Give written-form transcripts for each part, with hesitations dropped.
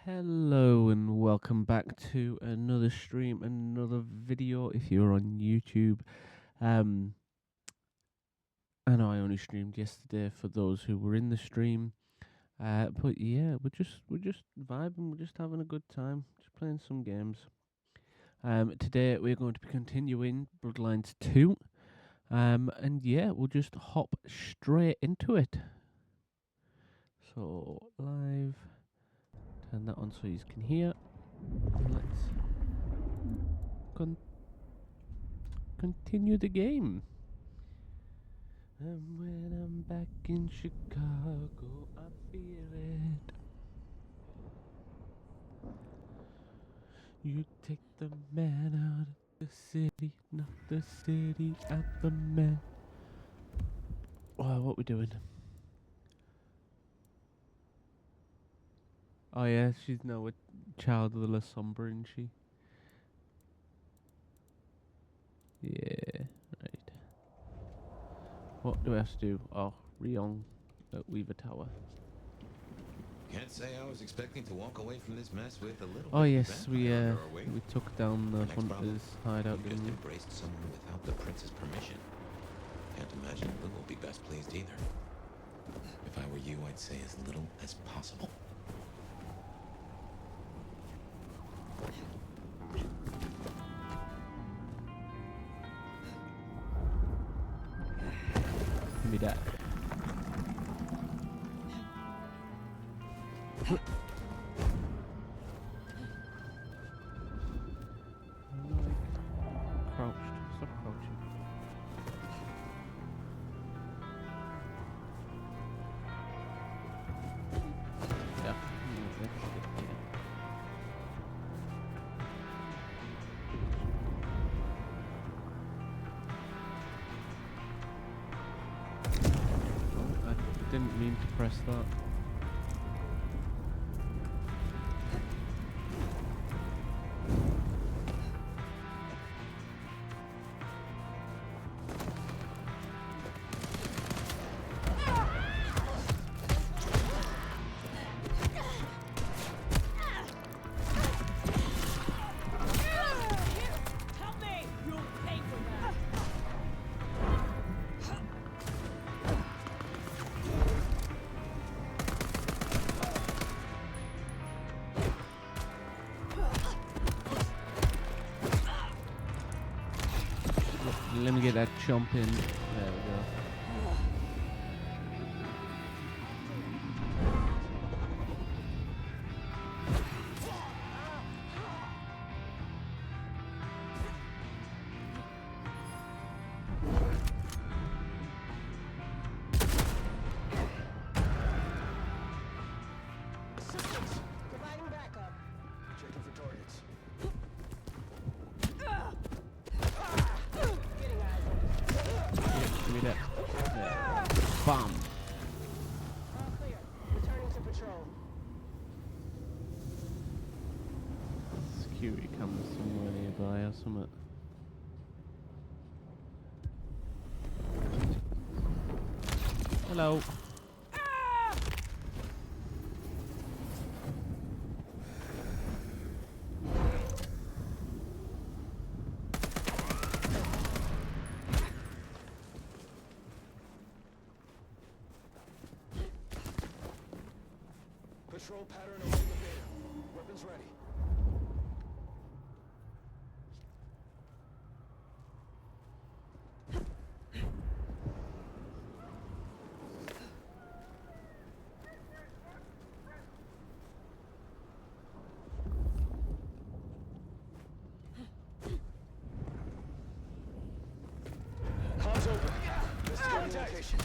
Hello and welcome back to another stream, another video if you're on YouTube. I know I only streamed yesterday for those who were in the stream. But yeah, we're just vibing, we're just having a good time, just playing some games. Today we're going to be continuing Bloodlines 2. And yeah, we'll just hop straight into it. So live. Turn that on so you can hear. Let's continue the game. And when I'm back in Chicago, I feel it. You take the man out of the city, not the city out the man. Wow, what we doing? Oh yeah, she's now a child of the La Sombra, isn't she? Yeah, right. What do I have to do? Oh, Rion at Weaver Tower. Can't say I was expecting to walk away from this mess with a little. Oh yes, we took down the hunter's hideout. We just embraced someone without the prince's permission. Can't imagine Lou will be best pleased either. If I were you, I'd say as little as possible. Give me that. Crouched. Stop crouching. Yeah. Oh, I didn't mean to press that. Let me get that jump in. There we go. Providing backup. Checking for targets. Getting eyes on it. Yeah, give me that. There. Bomb. All clear. Returning to patrol. Security cameras somewhere nearby or something. Hello. Patrol pattern away the beta. Weapons ready. Comms open. Investigating location.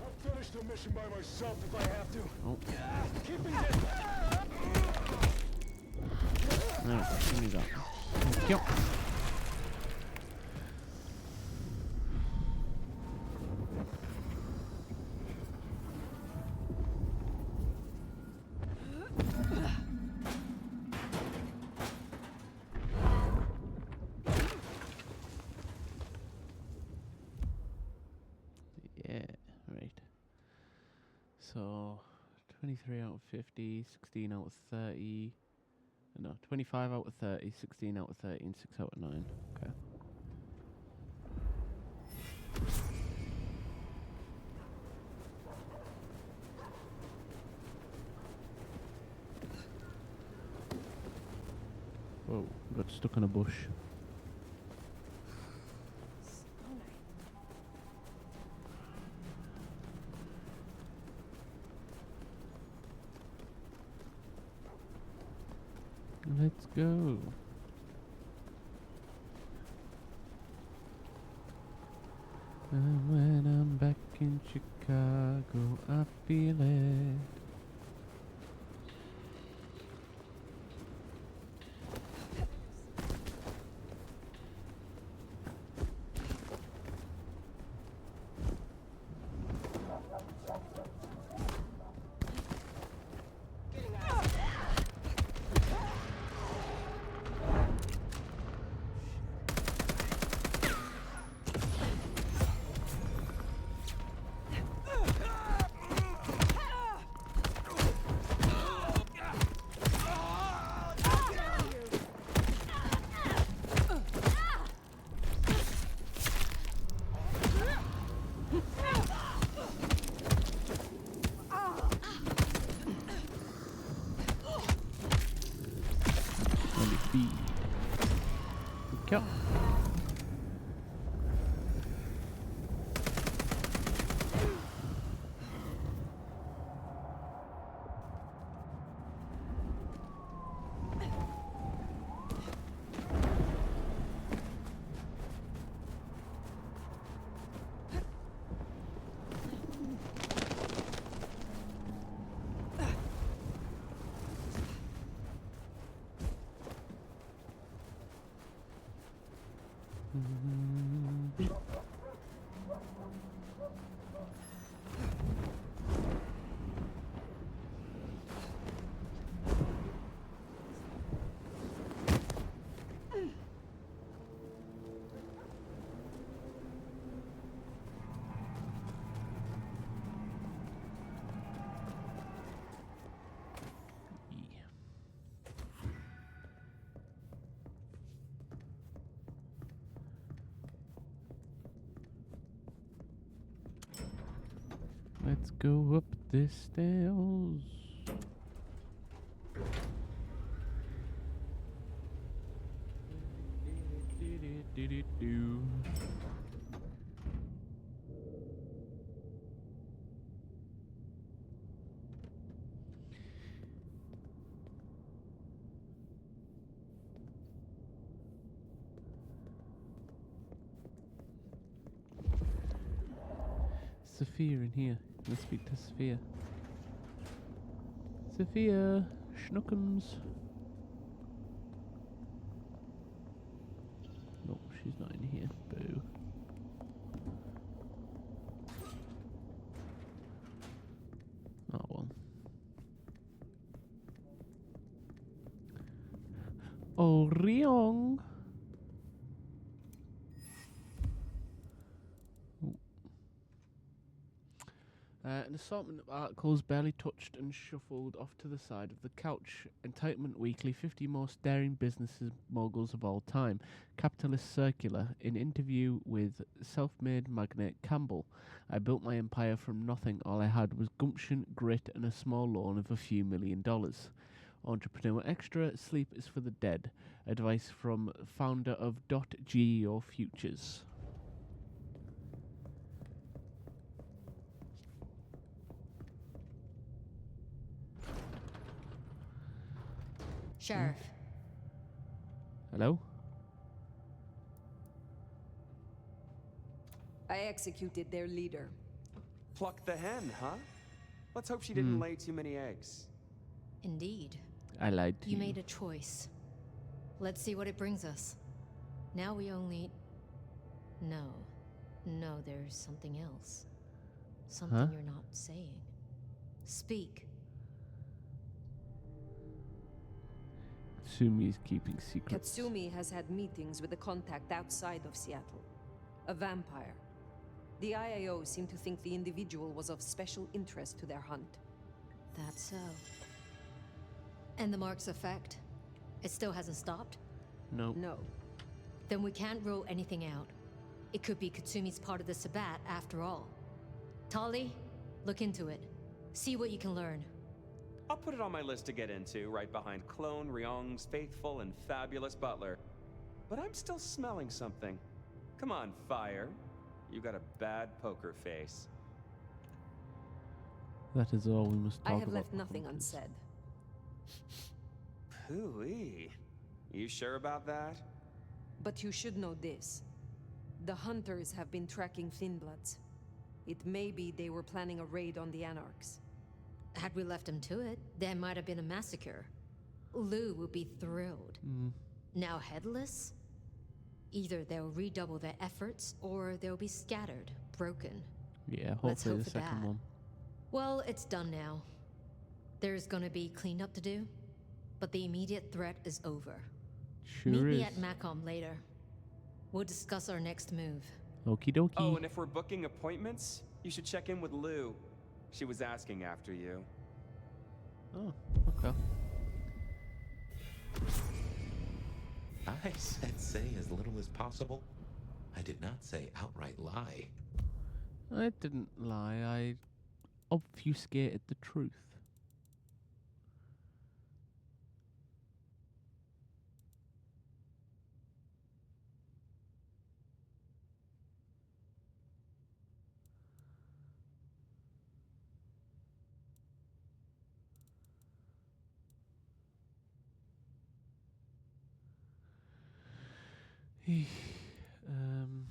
I'll finish the mission by myself if I have to. Oh. Keeping distance. No, give me that. Thank you. So 23 out of 50, 16 out of 30. No, 25 out of 30, 16 out of 30, and 6 out of 9. Okay. Whoa, got stuck in a bush. Let's go. And when I'm back in Chicago, I feel it. Let me feed. Kill. Let's go up the stairs. Sophia in here. Let's speak to Sophia. Sophia, Schnookums. No, she's not in here. Boo. Oh well. Orion. An assortment of articles barely touched and shuffled off to the side of the couch. Entitlement Weekly, 50 most daring businesses moguls of all time. Capitalist Circular, an interview with self-made magnate Campbell. I built my empire from nothing. All I had was gumption, grit, and a small loan of a few $1 million. Entrepreneur Extra, sleep is for the dead. Advice from founder of .geo Futures. Sheriff. Hello? I executed their leader. Pluck the hen, huh? Let's hope she didn't lay too many eggs. Indeed. I lied to you. You made a choice. Let's see what it brings us. Now we only... No. No, there's something else. Something Huh? you're not saying. Speak. Katsumi is keeping secrets. Katsumi has had meetings with a contact outside of Seattle. A vampire. The IAO seemed to think the individual was of special interest to their hunt. That's so. And the mark's effect? It still hasn't stopped? No. No. Then we can't rule anything out. It could be Katsumi's part of the Sabbat after all. Tali, look into it. See what you can learn. I'll put it on my list to get into, right behind Clone Ryong's faithful and fabulous butler. But I'm still smelling something. Come on, Fire. You got a bad poker face. That is all we must talk I have about. left nothing hunters. unsaid. Hooey. You sure about that? But you should know this. The hunters have been tracking Thinbloods. It may be they were planning a raid on the Anarchs. Had we left him to it, there might have been a massacre. Lou would be thrilled. Now headless? Either they'll redouble their efforts, or they'll be scattered, broken. Yeah, Let's hopefully hope the for second that. one. Well, it's done now. There's gonna be cleanup to do, but the immediate threat is over. Sure Meet is. me at Macom later. We'll discuss our next move. Okie dokie. Oh, and if we're booking appointments, you should check in with Lou. She was asking after you. Oh, okay. I said say as little as possible. I did not say outright lie. I didn't lie. I obfuscated the truth. um.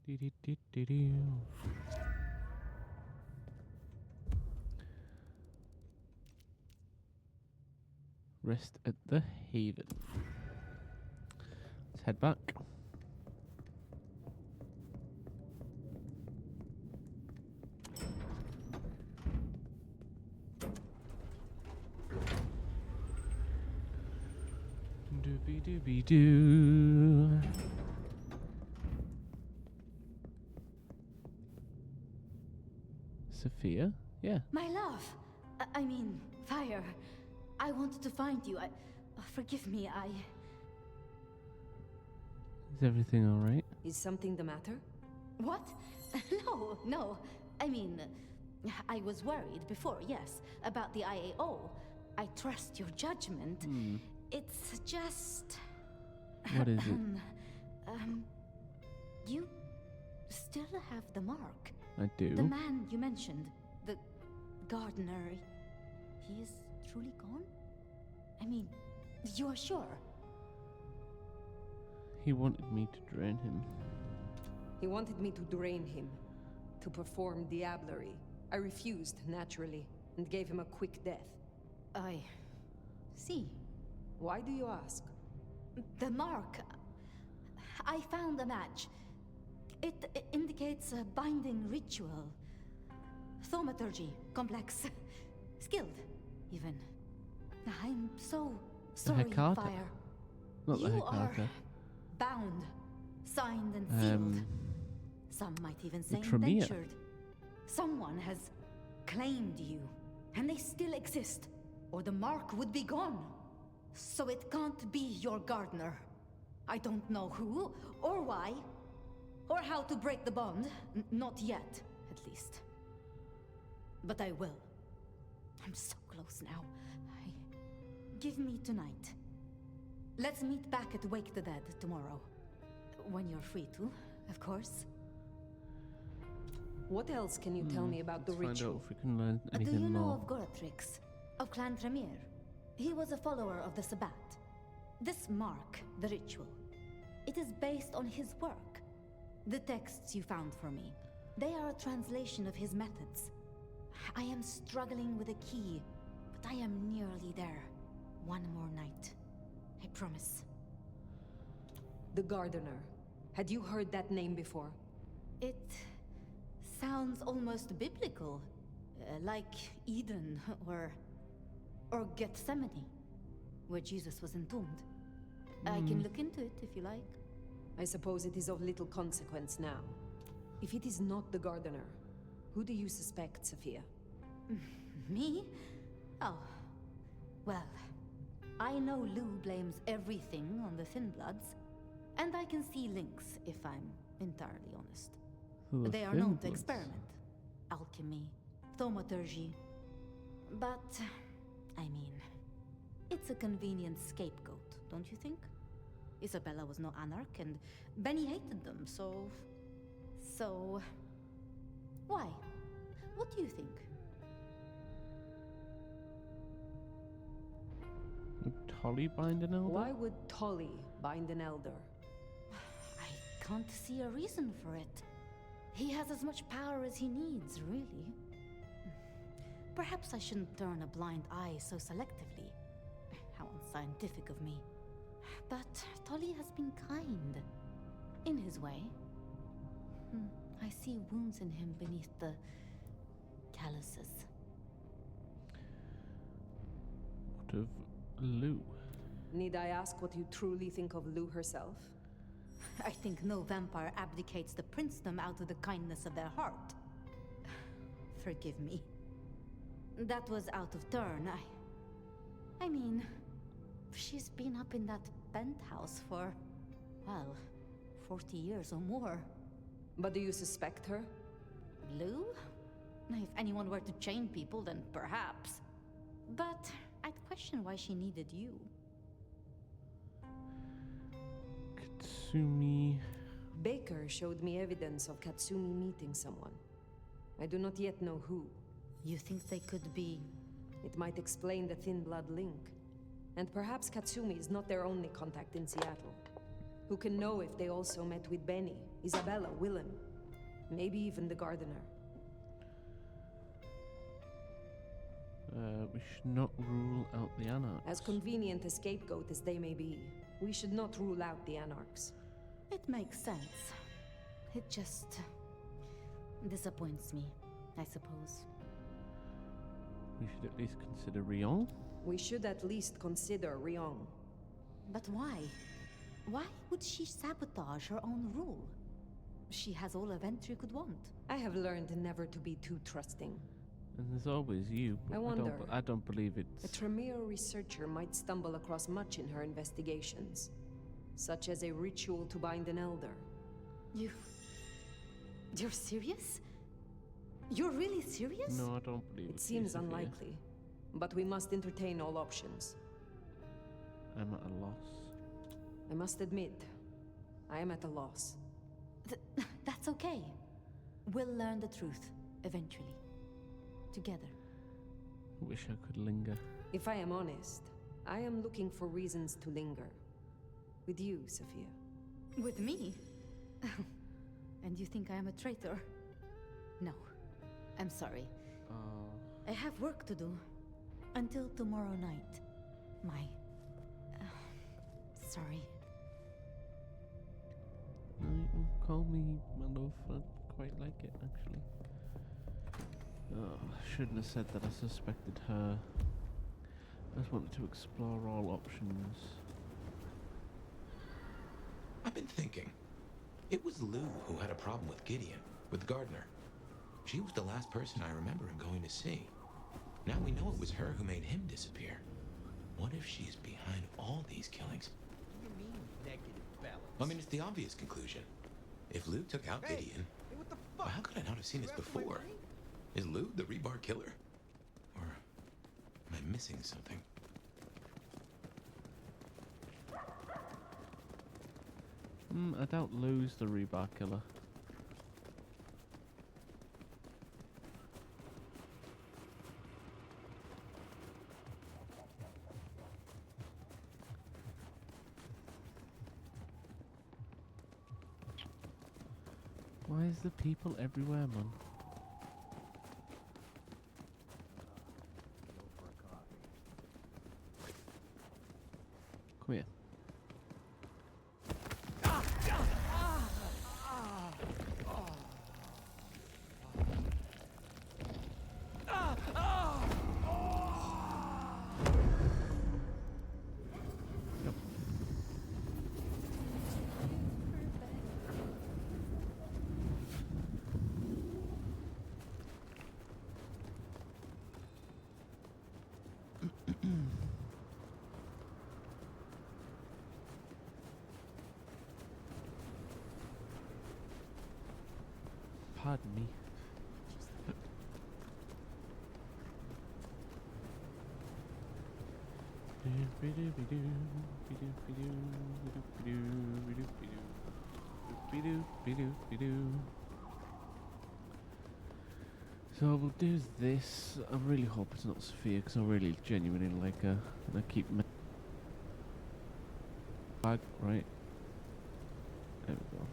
Do-do-do-do-do. Rest at the Haven. Let's head back. Doobie-doobie-doo. Sophia? Yeah. My love! I mean, Fire. I wanted to find you. Forgive me, Is everything alright? Is something the matter? What? No. I mean, I was worried before, yes, about the IAO. I trust your judgment. It's just... What is it? You still have the mark. I do. The man you mentioned, the gardener, he is truly gone? I mean, you are sure? He wanted me to drain him. He wanted me to drain him, to perform diablerie. I refused, naturally, and gave him a quick death. I see. Why do you ask? The mark. I found a match. It indicates a binding ritual. Thaumaturgy, complex. Skilled, even. I'm so sorry, Hecata? Fire. Not the You are Hecata. bound, signed and sealed. Some might even say Tremere. indentured. Someone has claimed you, and they still exist, or the mark would be gone. So it can't be your gardener. I don't know who, or why, or how to break the bond. Not yet, at least. But I will. I'm so close now. Give me tonight. Let's meet back at Wake the Dead tomorrow. When you're free to, of course. What else can you tell me about the Let's find out ritual? if we can learn Do anything you know more. of Goratrix? Of Clan Tremere? He was a follower of the Sabbat. This mark, the ritual, it is based on his work. The texts you found for me, they are a translation of his methods. I am struggling with a key, but I am nearly there. One more night. I promise. The gardener. Had you heard that name before? It sounds almost biblical. Like Eden or Gethsemane, where Jesus was entombed. I can look into it if you like. I suppose it is of little consequence now. If it is not the gardener, who do you suspect, Sophia? Me? Oh. Well, I know Lou blames everything on the Thin Bloods, and I can see links, if I'm entirely honest. The They are known to Thin Bloods. experiment. Alchemy, thaumaturgy. But, I mean, it's a convenient scapegoat, don't you think? Isabella was no anarch, and Benny hated them, so... Why? What do you think? Would Tolly bind an elder? Why would Tolly bind an elder? I can't see a reason for it. He has as much power as he needs, really. Perhaps I shouldn't turn a blind eye so selectively. How unscientific of me. But Tolly has been kind. In his way. I see wounds in him beneath the calluses. What of Lou? Need I ask what you truly think of Lou herself? I think no vampire abdicates the princedom out of the kindness of their heart. Forgive me. That was out of turn. I mean, she's been up in that penthouse for, well, 40 years or more. But do you suspect her? Lou? If anyone were to chain people, then perhaps. But I'd question why she needed you. Katsumi. Baker showed me evidence of Katsumi meeting someone. I do not yet know who. You think they could be... It might explain the Thin Blood link. And perhaps Katsumi is not their only contact in Seattle. Who can know if they also met with Benny, Isabella, Willem, maybe even the gardener. We should not rule out the Anarchs. As convenient a scapegoat as they may be, we should not rule out the Anarchs. It makes sense. It just... disappoints me, I suppose. We should at least consider Rion. We should at least consider Rion. But why? Why would she sabotage her own rule? She has all a Ventry could want. I have learned never to be too trusting. And there's always you, but I wonder. I don't believe A it's... Tremere researcher might stumble across much in her investigations, such as a ritual to bind an elder. You're serious? You're really serious? No, I don't believe it. It seems Sophia. unlikely, but we must entertain all options. I'm at a loss. I must admit, I am at a loss. That's okay. We'll learn the truth, eventually. Together. I wish I could linger. If I am honest, I am looking for reasons to linger. With you, Sophia. With me? And you think I am a traitor? No. I'm sorry. I have work to do. Until tomorrow night. Sorry. No, you can call me my love. I quite like it, actually. Oh, I shouldn't have said that I suspected her. I just wanted to explore all options. I've been thinking. It was Lou who had a problem with Gideon, with Gardner. She was the last person I remember him going to see. Now we know it was her who made him disappear. What if she's behind all these killings? What do you mean, negative balance? I mean, it's the obvious conclusion. If Lou took out Gideon, Hey, what the well, fuck? how could I not have seen this You after my before? money? Is Lou the rebar killer? Or am I missing something? I doubt Lou's the rebar killer. Why is the people everywhere, man? Come here. Yep. Pardon me. So we'll do this. I really hope it's not Sophia, because I really genuinely like her, and I keep bag right. There we go.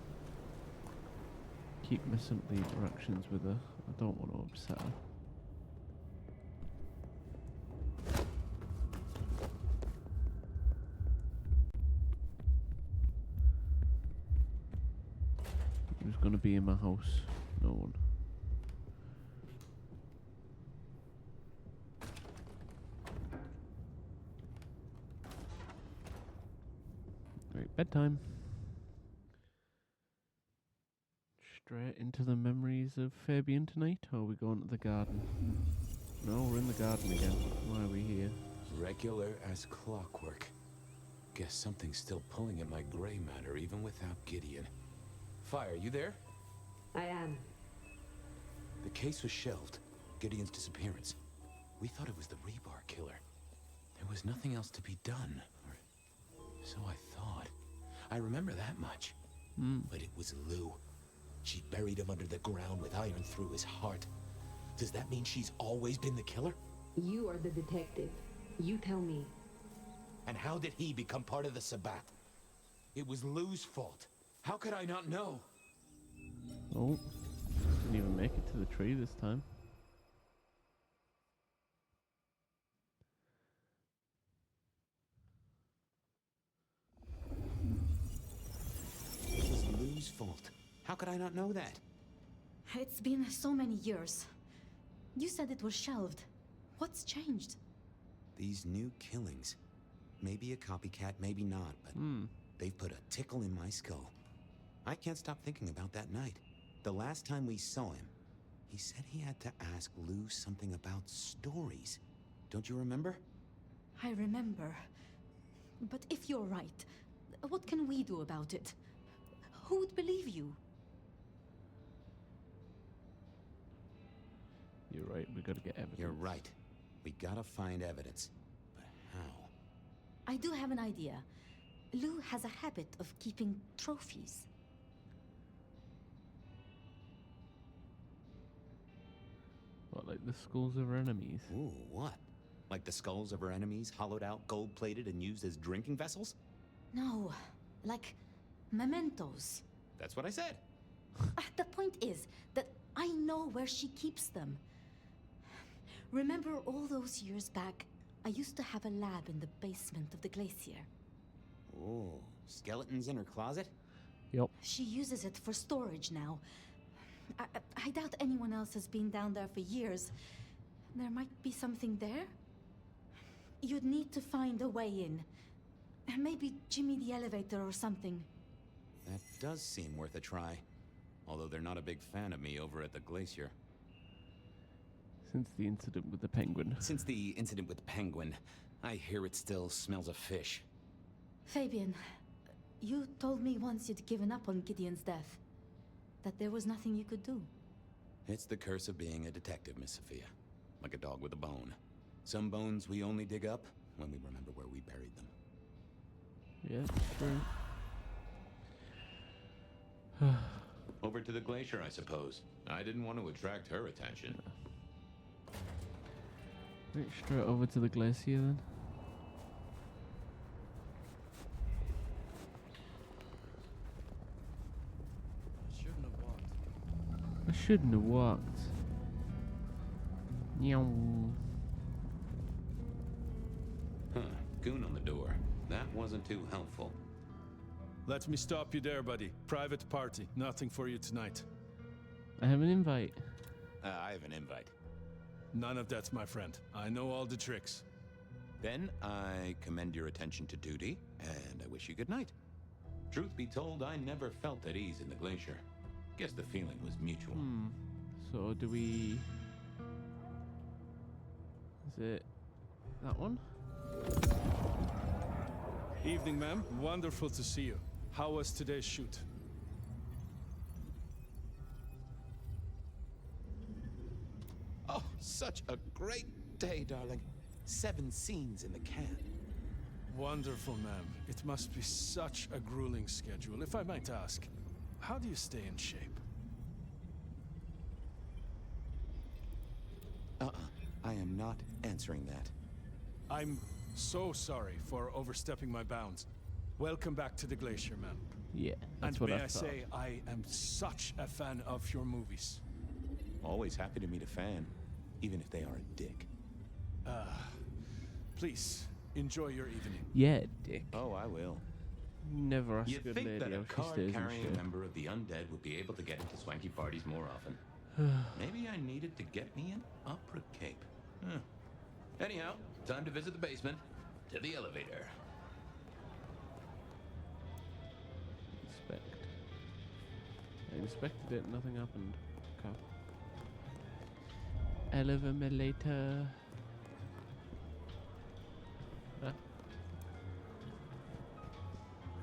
Keep messing up the interactions with her. I don't want to upset her. Who's gonna be in my house? No one. Right, bedtime. Straight into the memories of Fabien tonight, or are we going to the garden? No, we're in the garden again. Why are we here? Regular as clockwork. Guess something's still pulling at my gray matter even without Gideon. Fire, you there? I am. The case was shelved. Gideon's disappearance. We thought it was the rebar killer. There was nothing else to be done. Or so I thought. I remember that much. But it was Lou. She buried him under the ground with iron through his heart. Does that mean she's always been the killer? You are the detective. You tell me. And how did he become part of the Sabbat? It was Lou's fault. How could I not know? Oh, didn't even make it to the tree this time. It was Lou's fault. How could I not know that? It's been so many years. You said it was shelved. What's changed? These new killings. Maybe a copycat, maybe not, but they've put a tickle in my skull. I can't stop thinking about that night. The last time we saw him, he said he had to ask Lou something about stories. Don't you remember? I remember. But if you're right, what can we do about it? Who would believe you? You're right, we gotta get evidence. You're right. We gotta find evidence. But how? I do have an idea. Lou has a habit of keeping trophies. What, like the skulls of our enemies? Ooh, what? Like the skulls of our enemies, hollowed out, gold-plated, and used as drinking vessels? No, like mementos. That's what I said. The point is that I know where she keeps them. Remember all those years back, I used to have a lab in the basement of the glacier. Ooh, skeletons in her closet? Yep. She uses it for storage now. I doubt anyone else has been down there for years. There might be something there. You'd need to find a way in. Maybe Jimmy the elevator or something. That does seem worth a try. Although they're not a big fan of me over at the glacier. Since the incident with the penguin. Since the incident with the penguin, I hear it still smells of fish. Fabien, you told me once you'd given up on Gideon's death. That there was nothing you could do. It's the curse of being a detective, Miss Sophia. Like a dog with a bone. Some bones we only dig up when we remember where we buried them. Yeah, true. Over to the glacier, I suppose. I didn't want to attract her attention. Right, straight over to the glacier then. I shouldn't have walked. Meow. Huh, goon on the door. That wasn't too helpful. Let me stop you there, buddy. Private party. Nothing for you tonight. I have an invite. I have an invite. None of that, my friend. I know all the tricks. Then I commend your attention to duty, and I wish you good night. Truth be told, I never felt at ease in the glacier. Guess the feeling was mutual. So do we... Is it that one? Evening, ma'am. Wonderful to see you. How was today's shoot? such a great day, darling. 7 scenes in the can. Wonderful, ma'am. It must be such a grueling schedule. If I might ask, how do you stay in shape? I am not answering that. I'm so sorry for overstepping my bounds. Welcome back to the Glacier, ma'am. Yeah, that's And what may I I thought. say, I am such a fan of your movies. Always happy to meet a fan, even if they are a dick. Please, enjoy your evening. Yeah, dick. Oh, I will. Never ask a You'd good think lady that a how she stays in card-carrying shape. member of the undead would be able to get into swanky parties more often. Maybe I needed to get me an opera cape. Huh. Anyhow, time to visit the basement. To the elevator. Inspect. I inspected it, nothing happened. Okay. Elevator. Ah.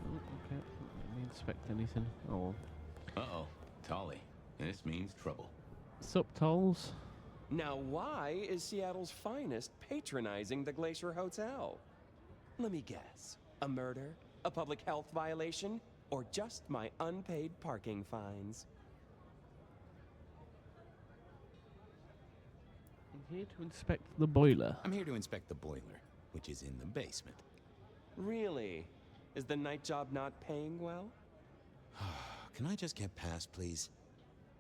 Oh, okay. Let me inspect anything. Oh well. Uh-oh. Tolly. This means trouble. Sup, tolls? Now, why is Seattle's finest patronizing the Glacier Hotel? Let me guess. A murder? A public health violation? Or just my unpaid parking fines? I'm here to inspect the boiler. I'm here to inspect the boiler, which is in the basement. Really? Is the night job not paying well? Can I just get past, please?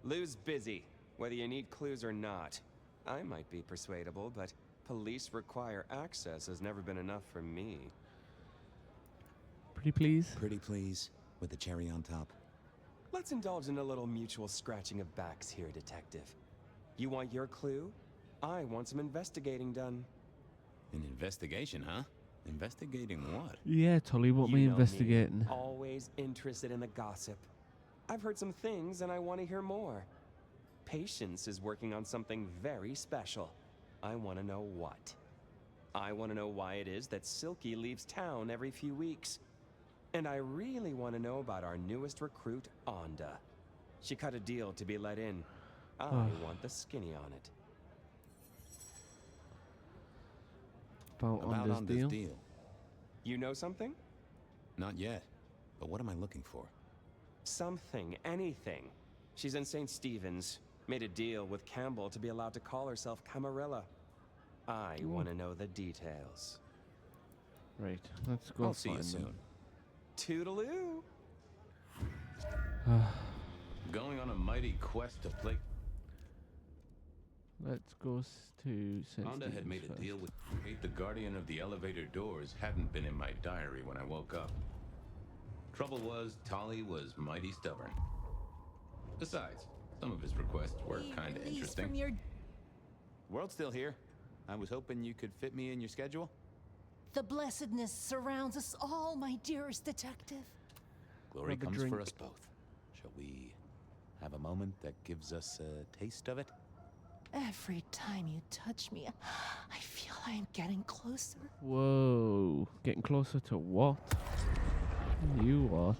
Lou's busy, whether you need clues or not. I might be persuadable, but police require access has never been enough for me. Pretty please? Pretty please, with the cherry on top. Let's indulge in a little mutual scratching of backs here, Detective. You want your clue? I want some investigating done. An investigation, huh? Investigating what? Yeah, Tolly, what You me know investigating? Always interested in the gossip. I've heard some things and I want to hear more. Patience is working on something very special. I want to know what. I want to know why it is that Silky leaves town every few weeks. And I really want to know about our newest recruit, Onda. She cut a deal to be let in. I want the skinny on it. About on this this deal? deal. You know something? Not yet. But what am I looking for? Something, anything. She's in St. Stephen's. Made a deal with Campbell to be allowed to call herself Camarilla. I want to know the details. Right, let's go I'll see you find soon. them. Toodaloo! Going on a mighty quest to play. Let's go to St. Honda had Stephen's made a first. deal with the guardian of the elevator doors hadn't been in my diary when I woke up. Trouble was, Tolly was mighty stubborn. Besides, some of his requests were kind of interesting. From your World's still here. I was hoping you could fit me in your schedule. The blessedness surrounds us all, my dearest detective. Glory Have a comes drink. for us both. Shall we have a moment that gives us a taste of it? Every time you touch me, I feel I am getting closer. Whoa, getting closer to what? You what?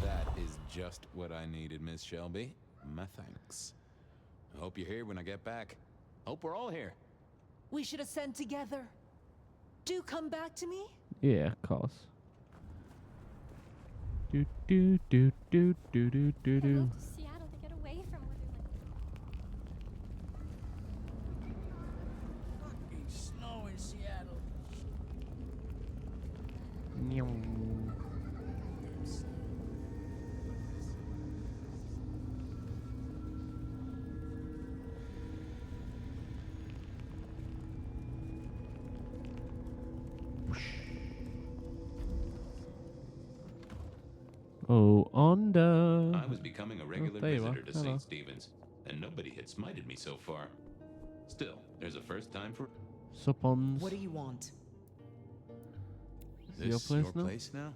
That is just what I needed, Miss Shelby. My thanks. I hope you're here when I get back. Hope we're all here. We should ascend together. Do come back to me. Yeah, of course. Do do do do do do do I do. moved to Seattle to get away from Wonderland. Fucking snow in Seattle. Nyong. Oh, Onda. I was becoming a regular there you visitor are. to Hello. St. Stephen's, and nobody had smited me so far. Still, there's a first time for Suppons. What do you want? Is it your place now? now?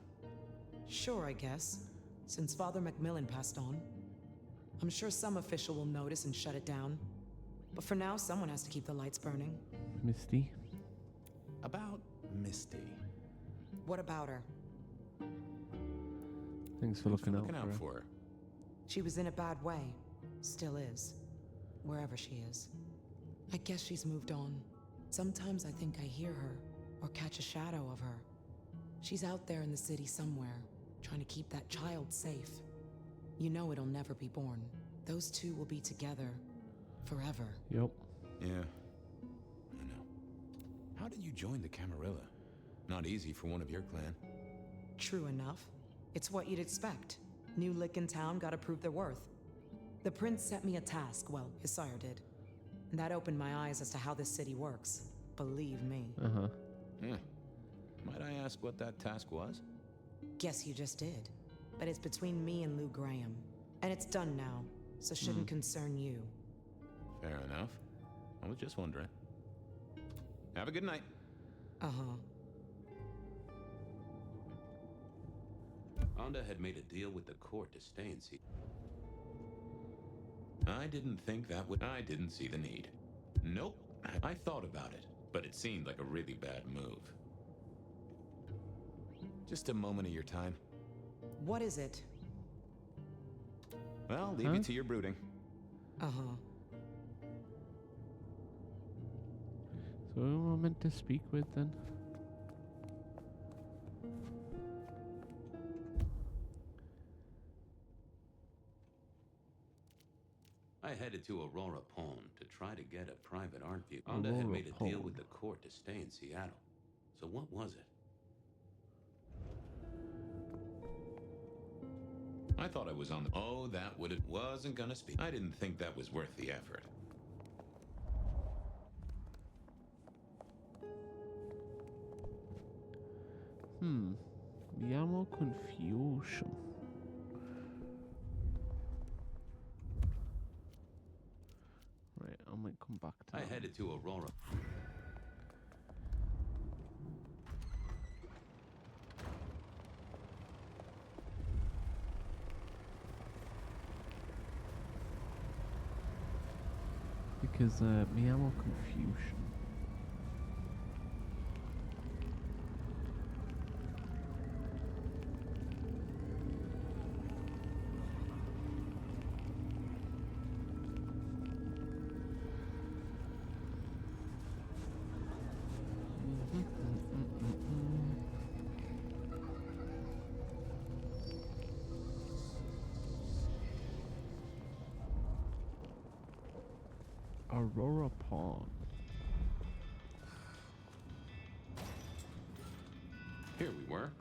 Sure, I guess. Since Father Macmillan passed on. I'm sure some official will notice and shut it down. But for now, someone has to keep the lights burning. Misty. About Misty. What about her? Thanks for looking out for her. for her. She was in a bad way. Still is. wherever she is. I guess she's moved on. Sometimes I think I hear her, or catch a shadow of her. She's out there in the city somewhere, trying to keep that child safe. You know it'll never be born. Those two will be together, forever. Yep. Yeah, I know. How did you join the Camarilla? Not easy for one of your clan. True enough. It's what you'd expect. New lick in town gotta prove their worth. The prince set me a task, well, his sire did. And that opened my eyes as to how this city works. Believe me. Uh-huh. Yeah. Might I ask what that task was? Guess you just did. But it's between me and Lou Graham. And it's done now, so shouldn't concern you. Fair enough. I was just wondering. Have a good night. Uh-huh. Onda had made a deal with the court to stay in sea. I didn't think that would... I didn't see the need. Nope. I thought about it, but it seemed like a really bad move. Just a moment of your time. What is it? Well, leave you to your brooding. Uh-huh. So who am I meant to speak with then? I headed to Aurora Pond to try to get a private art view. Onda had made a deal with the court to stay in Seattle. So what was it? I thought I was on the... Oh, that would... It wasn't gonna speak. I didn't think that was worth the effort. The ammo confusion. Right, I might come back to I that. headed to Aurora. Because me ammo confusion. Aurora Pond. Here we were.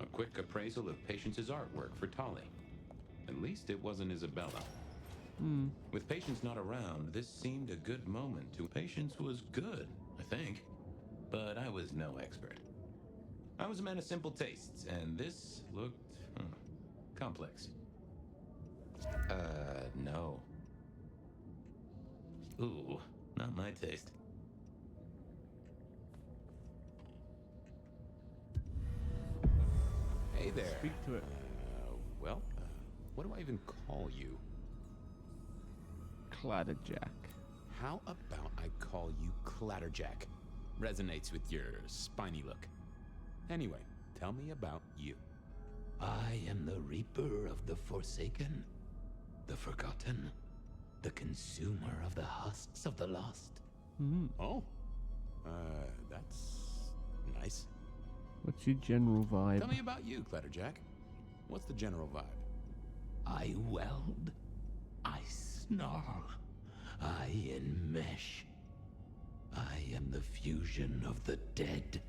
A quick appraisal of Patience's artwork for Tolly. At least it wasn't Isabella. With Patience not around, this seemed a good moment to... Patience was good, I think. But I was no expert. I was a man of simple tastes, and this looked... complex. No. Ooh, not my taste. Hey there. Speak to it. What do I even call you? Clatterjack. How about I call you Clatterjack? Resonates with your spiny look. Anyway, tell me about you. I am the Reaper of the Forsaken, the Forgotten, the Consumer of the husks of the lost. Oh, that's nice. What's your general vibe? Tell me about you, Clatterjack. What's the general vibe? I weld, I snarl, I enmesh. I am the fusion of the dead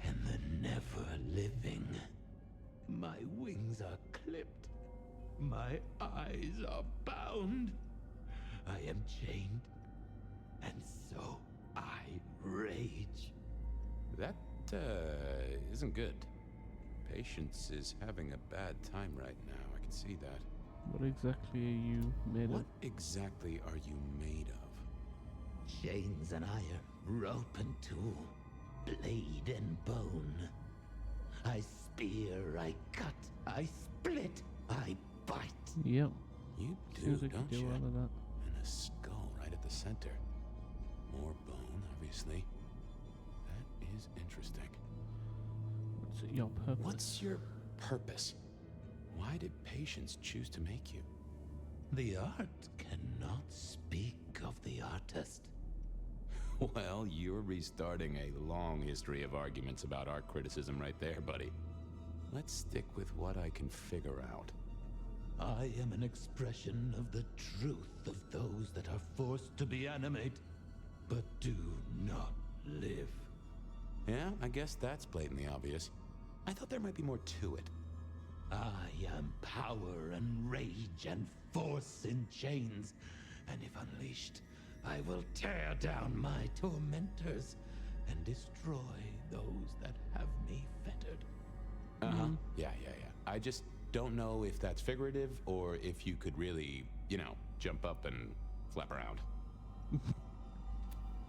and the never-living. My wings are clipped, my eyes are bound. I am chained, and so I rage. That, isn't good. Patience is having a bad time right now. I can see that. What exactly are you made What of? exactly are you made of? Chains and iron, rope and tool, blade and bone. I spear, I cut, I split, I bite. Yep. You do, Seems like don't you do you? all of that. And a skull right at the center. More bone, obviously. That is interesting. What's your purpose? What's your purpose? Why did Patience choose to make you? The art cannot speak. critique of the artist. Well, you're restarting a long history of arguments about art criticism right there, buddy. Let's stick with what I can figure out. I am an expression of the truth of those that are forced to be animate, but do not live. Yeah, I guess that's blatantly obvious. I thought there might be more to it. I am power and rage and force in chains, and if unleashed, I will tear down my tormentors and destroy those that have me fettered. Uh-huh. Yeah. I just don't know if that's figurative or if you could really, jump up and flap around.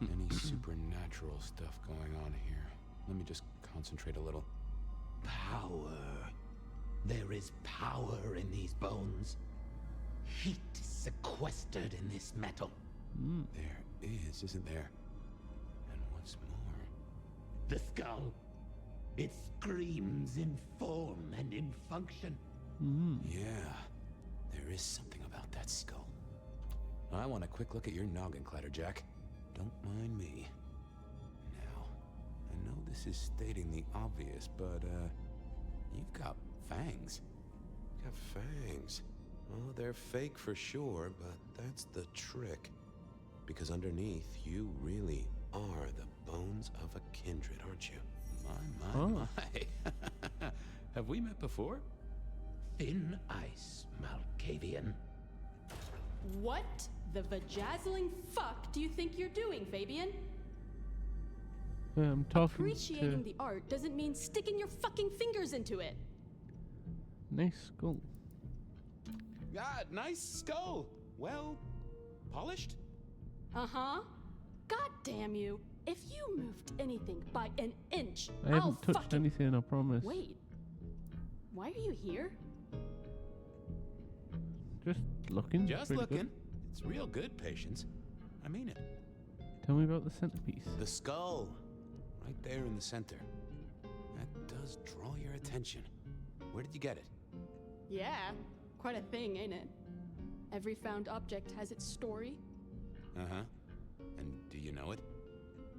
Any supernatural stuff going on here? Let me just concentrate a little. Power. There is power in these bones. Heat is sequestered in this metal. There is, isn't there? And what's more? The skull. It screams in form and in function. Yeah, there is something about that skull. I want a quick look at your noggin, Clatterjack. Don't mind me. Now, I know this is stating the obvious, but, you've got fangs. You've got fangs. Oh, they're fake for sure, but that's the trick. Because underneath, you really are the bones of a kindred, aren't you? My. Have we met before? Thin ice, Malkavian. What the vajazzling fuck do you think you're doing, Fabien? I'm talking Appreciating the art doesn't mean sticking your fucking fingers into it. Nice skull. Ah, nice skull. Well, polished? Uh-huh. God damn you. If you moved anything by an inch, I haven't touched anything, I promise. Wait. Why are you here? Just looking. Just Pretty looking. good. It's real good, Patience. I mean it. Tell me about the centerpiece. The skull. Right there in the center. That does draw your attention. Where did you get it? Yeah, quite a thing, ain't it? Every found object has its story. Uh-huh. And do you know it?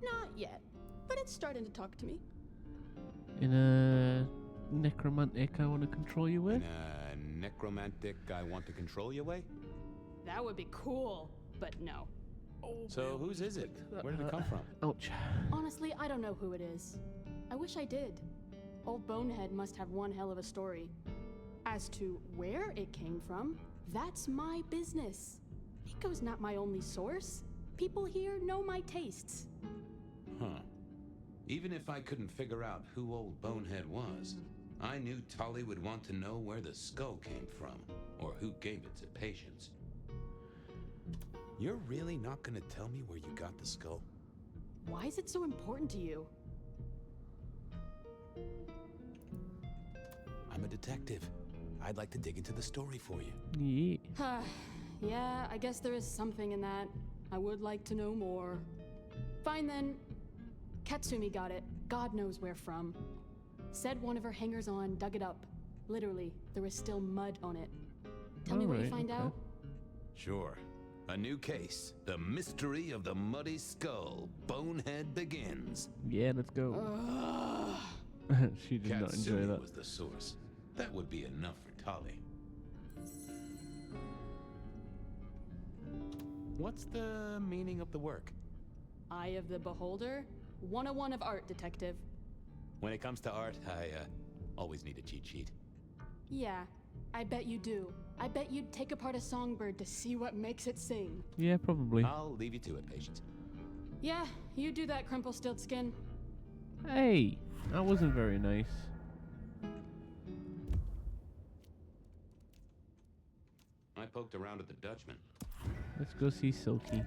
Not yet, but it's starting to talk to me. In a necromantic I want to control you with? In a necromantic I want to control you way? That would be cool, but no. So whose is it? Where did it come from? Ouch. Honestly, I don't know who it is. I wish I did. Old Bonehead must have one hell of a story. As to where it came from, that's my business. Nico's not my only source. People here know my tastes. Huh. Even if I couldn't figure out who Old Bonehead was, I knew Tolly would want to know where the skull came from, or who gave it to Patience. You're really not gonna tell me where you got the skull? Why is it so important to you? I'm a detective. I'd like to dig into the story for you. Yeah. Yeah, I guess there is something in that. I would like to know more. Fine then. Katsumi got it. God knows where from. Said one of her hangers-on dug it up. Literally, there was still mud on it. Tell me what you find out. Sure. A new case. The mystery of the muddy skull. Bonehead begins. Yeah, let's go. She did not enjoy that. Was the source. That would be enough for Tolly. What's the meaning of the work? Eye of the Beholder? 101 of art, detective. When it comes to art, I always need a cheat sheet. Yeah, I bet you do. I bet you'd take apart a songbird to see what makes it sing. Yeah, probably. I'll leave you to it, Patience. Yeah, you do that, Crumplestiltskin. Hey, that wasn't very nice. I poked around at the Dutchman. Let's go see Silky.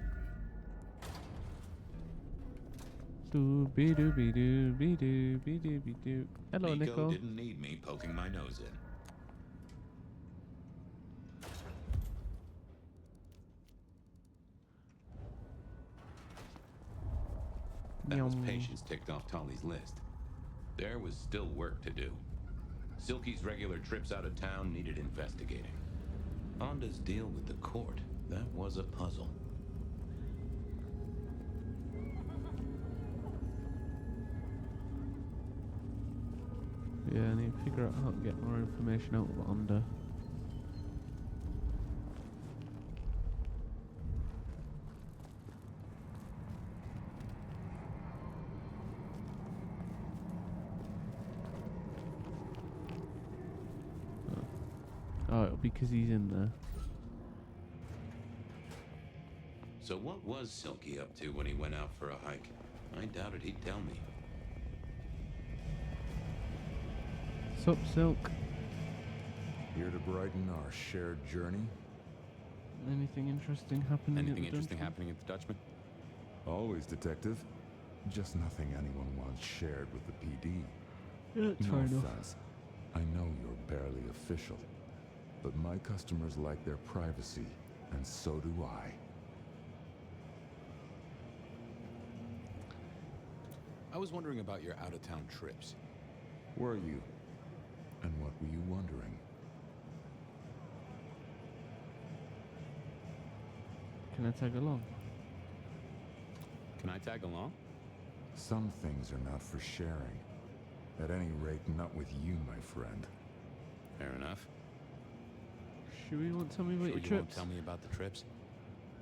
Doo-be-doo-be-doo-be-doo-be-doo-be-doo. Hello, Nico. Didn't need me poking my nose in. That was Patience ticked off Tolly's list. There was still work to do. Silky's regular trips out of town needed investigating. Fonda's deal with the court, that was a puzzle. Yeah, I need to figure out how to get more information out of Onda. Oh, it'll be because he's in there. So what was Silky up to when he went out for a hike? I doubted he'd tell me. Sup, Silk? Here to brighten our shared journey? Anything interesting happening Anything at the interesting Dutchman? happening at the Dutchman? Always, Detective. Just nothing anyone wants shared with the PD. Yeah, that's No fair enough. offense. I know you're barely official, but my customers like their privacy, and so do I. I was wondering about your out-of-town trips. Were you? And what were you wondering? Can I tag along? Can I tag along? Some things are not for sharing. At any rate, not with you, my friend. Fair enough. Sure you won't tell me about Sure your you won't trips? tell me about the trips?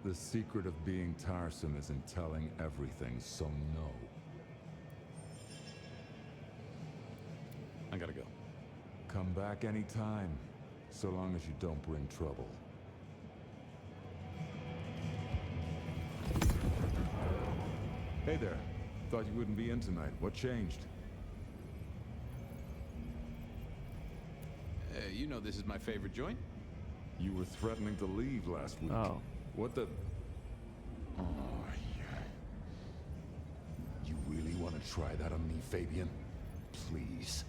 The secret of being tiresome isn't telling everything, so no. I gotta go. Come back anytime, so long as you don't bring trouble. Hey there. Thought you wouldn't be in tonight. What changed? You know this is my favorite joint? You were threatening to leave last week. Oh. What the... Oh, yeah. You really want to try that on me, Fabien? Please.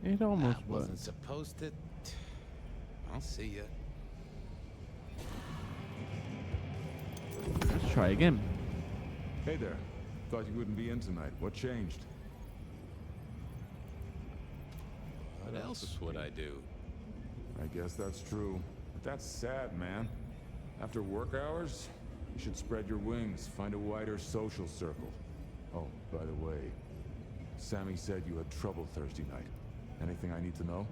It almost I wasn't worked. supposed to... I'll see ya. Let's try again. Hey there. Thought you wouldn't be in tonight. What changed? What else would I do? I guess that's true. But that's sad, man. After work hours, you should spread your wings, find a wider social circle. Oh, by the way, Sammy said you had trouble Thursday night. Anything I need to know?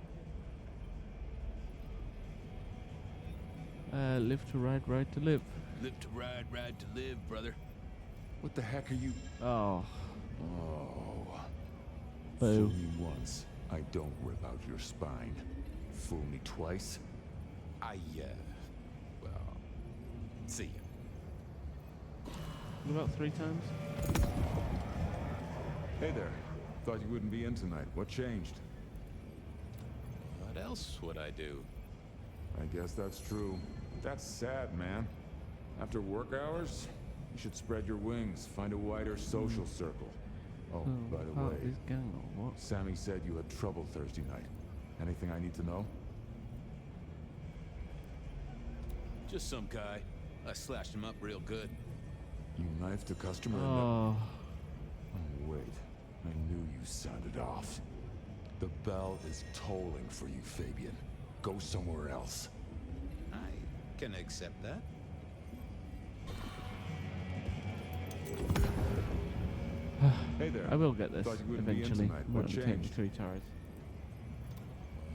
Live to ride, ride to live. Live to ride, ride to live, brother. What the heck are you... Oh. Oh. Boo. Fool me once, I don't rip out your spine. Fool me twice, Well, see ya. What about 3 times? Hey there. Thought you wouldn't be in tonight. What changed? What else would I do? I guess that's true. That's sad, man. After work hours, you should spread your wings, find a wider social circle. Oh, by the part way, of his gang or what? Sammy said you had trouble Thursday night. Anything I need to know? Just some guy. I slashed him up real good. You knifed a customer in the... Oh. Oh, wait. I knew you sounded off. The bell is tolling for you, Fabien. Go somewhere else. I can accept that. Hey there. I will get this Thought you wouldn't be in eventually. tonight. It What won't take me changed? 3 tries.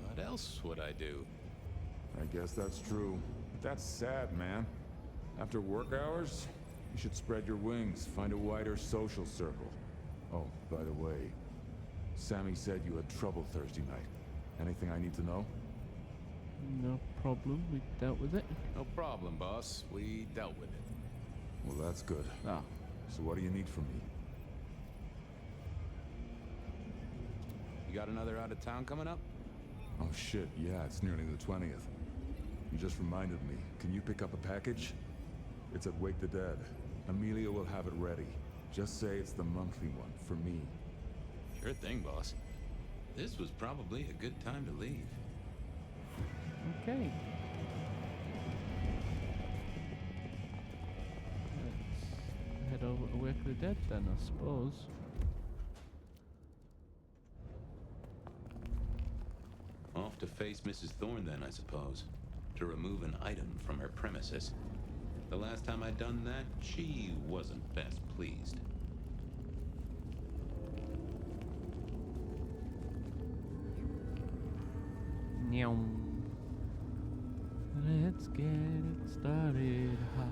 What else would I do? I guess that's true. But that's sad, man. After work hours, you should spread your wings, find a wider social circle. Oh, by the way, Sammy said you had trouble Thursday night. Anything I need to know? No problem. We dealt with it. No problem, boss. We dealt with it. Well, that's good. Ah. So what do you need from me? You got another out of town coming up? Oh shit, yeah, it's nearly the 20th. You just reminded me. Can you pick up a package? It's at Wake the Dead. Amelia will have it ready. Just say it's the monthly one, for me. Sure thing, boss. This was probably a good time to leave. Okay. Let's head over to Wake of the Dead then, I suppose. Off to face Mrs. Thorne then, I suppose. To remove an item from her premises. The last time I'd done that, she wasn't best pleased. Let's get it started. Ha.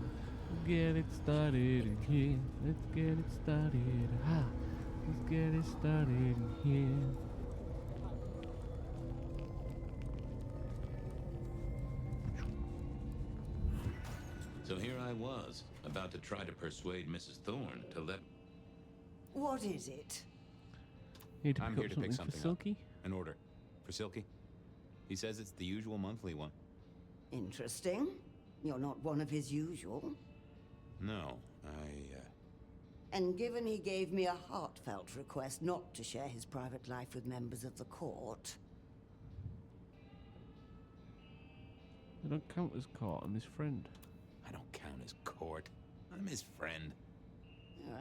Get it started in here. Let's get it started. Ha. Let's get it started in here. So here I was, about to try to persuade Mrs. Thorne to let... What is it? Need to I'm pick here up to pick something for something Silky. up. An order. For Silky? He says it's the usual monthly one. Interesting. You're not one of his usual. No, And given he gave me a heartfelt request not to share his private life with members of the court... I don't count as court. I'm his friend. I don't count as court. I'm his friend.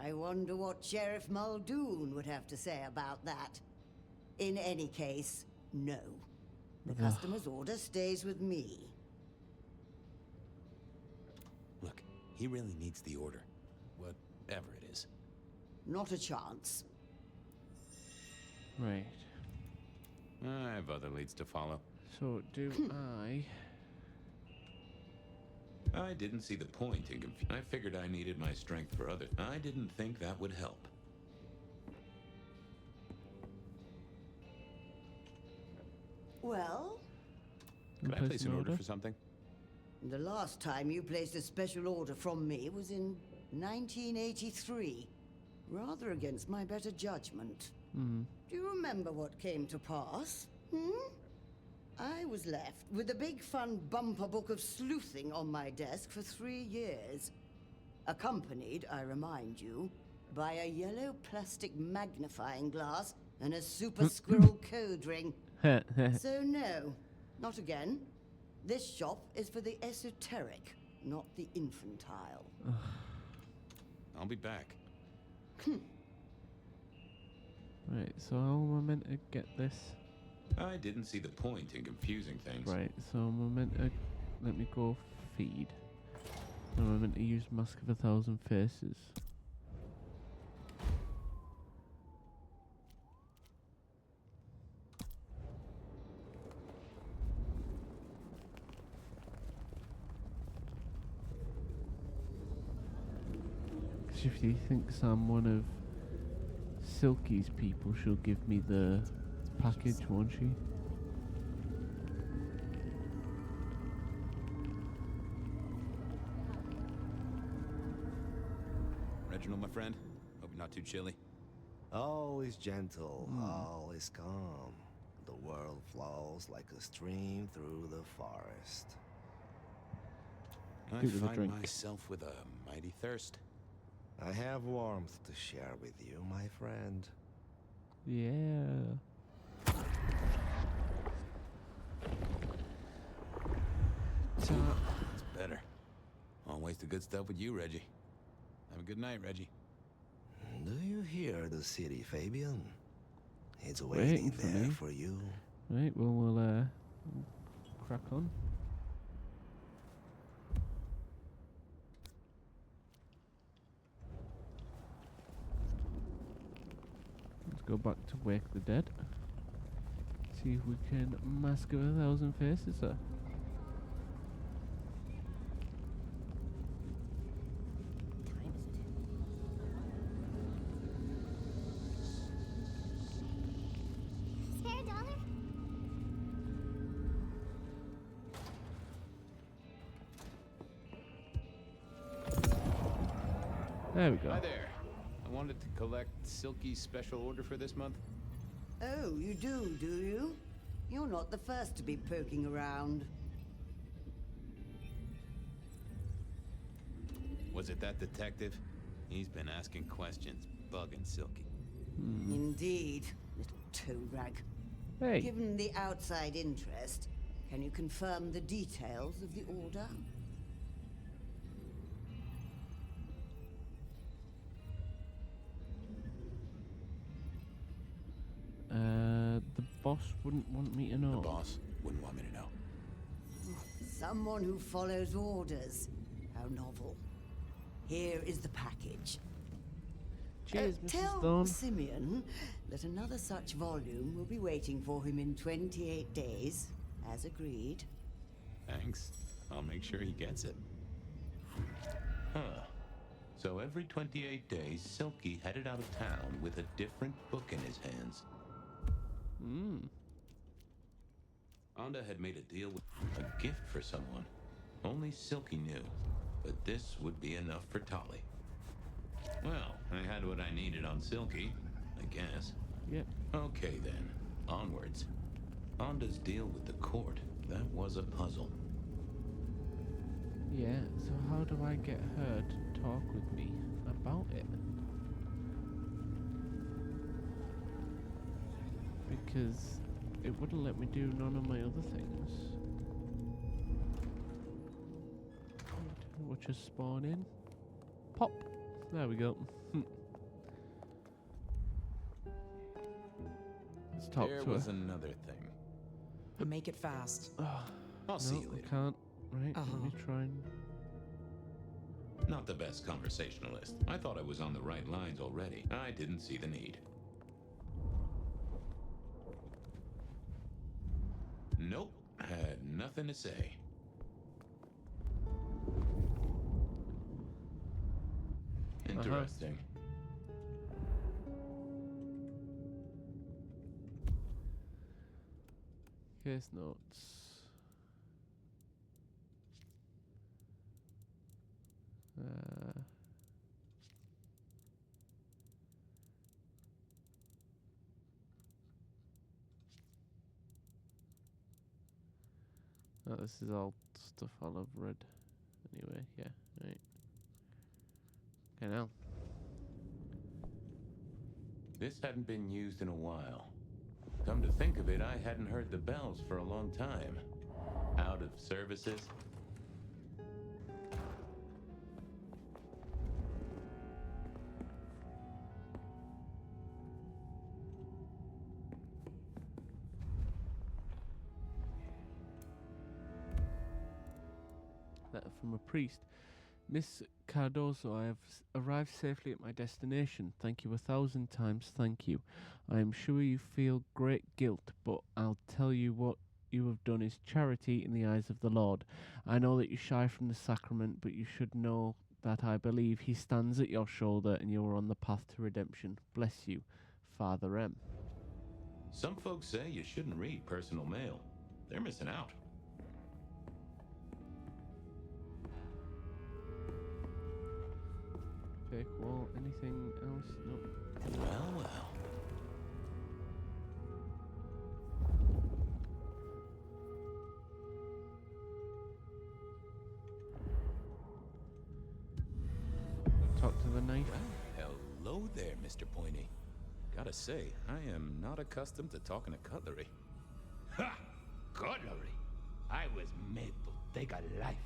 I wonder what Sheriff Muldoon would have to say about that. In any case, no. The customer's order stays with me. Look, he really needs the order. Whatever it is. Not a chance. Right. I have other leads to follow. So, do I didn't see the point in I figured I needed my strength for others. I didn't think that would help. Well? Could I place an order for something? The last time you placed a special order from me was in 1983. Rather against my better judgment. Hmm. Do you remember what came to pass? I was left with a big fun bumper book of sleuthing on my desk for 3 years. Accompanied, I remind you, by a yellow plastic magnifying glass and a super squirrel code ring. So no, not again. This shop is for the esoteric, not the infantile. I'll be back. Right, so how am I meant to get this? I didn't see the point in confusing things. Right, so am I meant to... Let me go feed. Am I meant to use Mask of 1,000 Faces? Because if he thinks I'm one of Silky's people, she'll give me the package, won't she? Reginald, my friend. Hope you're not too chilly. Always gentle, always calm. The world flows like a stream through the forest. I find myself with a mighty thirst. I have warmth to share with you, my friend. Yeah. It's better. Always the good stuff with you, Reggie. Have a good night, Reggie. Do you hear the city, Fabien? It's waiting there for you. Right, well, we'll crack on. Let's go back to Wake the Dead. See if we can mask 1,000 faces there. Spare $1? There we go. Hi there. I wanted to collect Silky's special order for this month. Oh, you do you? You're not the first to be poking around. Was it that detective? He's been asking questions, bugging Silky. Indeed, little toe rag. Hey. Given the outside interest, can you confirm the details of the order? The boss wouldn't want me to know. The boss wouldn't want me to know. Someone who follows orders. How novel. Here is the package. Cheers, Mrs. Tell Thorne. Simeon that another such volume will be waiting for him in 28 days. as agreed. Thanks. I'll make sure he gets it. Huh. So every 28 days, Silky headed out of town with a different book in his hands. Onda had made a deal with a gift for someone. Only Silky knew, but this would be enough for Tolly. Well, I had what I needed on Silky, I guess. Yep. Okay then, onwards. Onda's deal with the court, that was a puzzle. Yeah, so how do I get her to talk with me about it? Because it wouldn't let me do none of my other things. Watch us spawn in. Pop! There we go. Let's talk there to her. was another thing. Make it fast. I'll see you later. I can't. Right, let me try and... Not the best conversationalist. I thought I was on the right lines already. I didn't see the need. Nope, had nothing to say. Interesting. Case notes. Oh, this is all stuff I'll have read. Anyway, yeah, right. Okay, now. This hadn't been used in a while. Come to think of it, I hadn't heard the bells for a long time. Out of services. Letter from a priest. Miss Cardoso, I have arrived safely at my destination. Thank you 1,000 times, thank you. I am sure you feel great guilt, but I'll tell you what you have done is charity in the eyes of the Lord. I know that you shy from the sacrament, but you should know that I believe he stands at your shoulder and you are on the path to redemption. Bless you, Father M. Some folks say you shouldn't read personal mail. They're missing out. Fake wall, anything else? No. Well, well. Talk to the knife. Well, hello there, Mr. Pointy. Gotta say, I am not accustomed to talking to cutlery. Ha! Cutlery! I was made to take a life.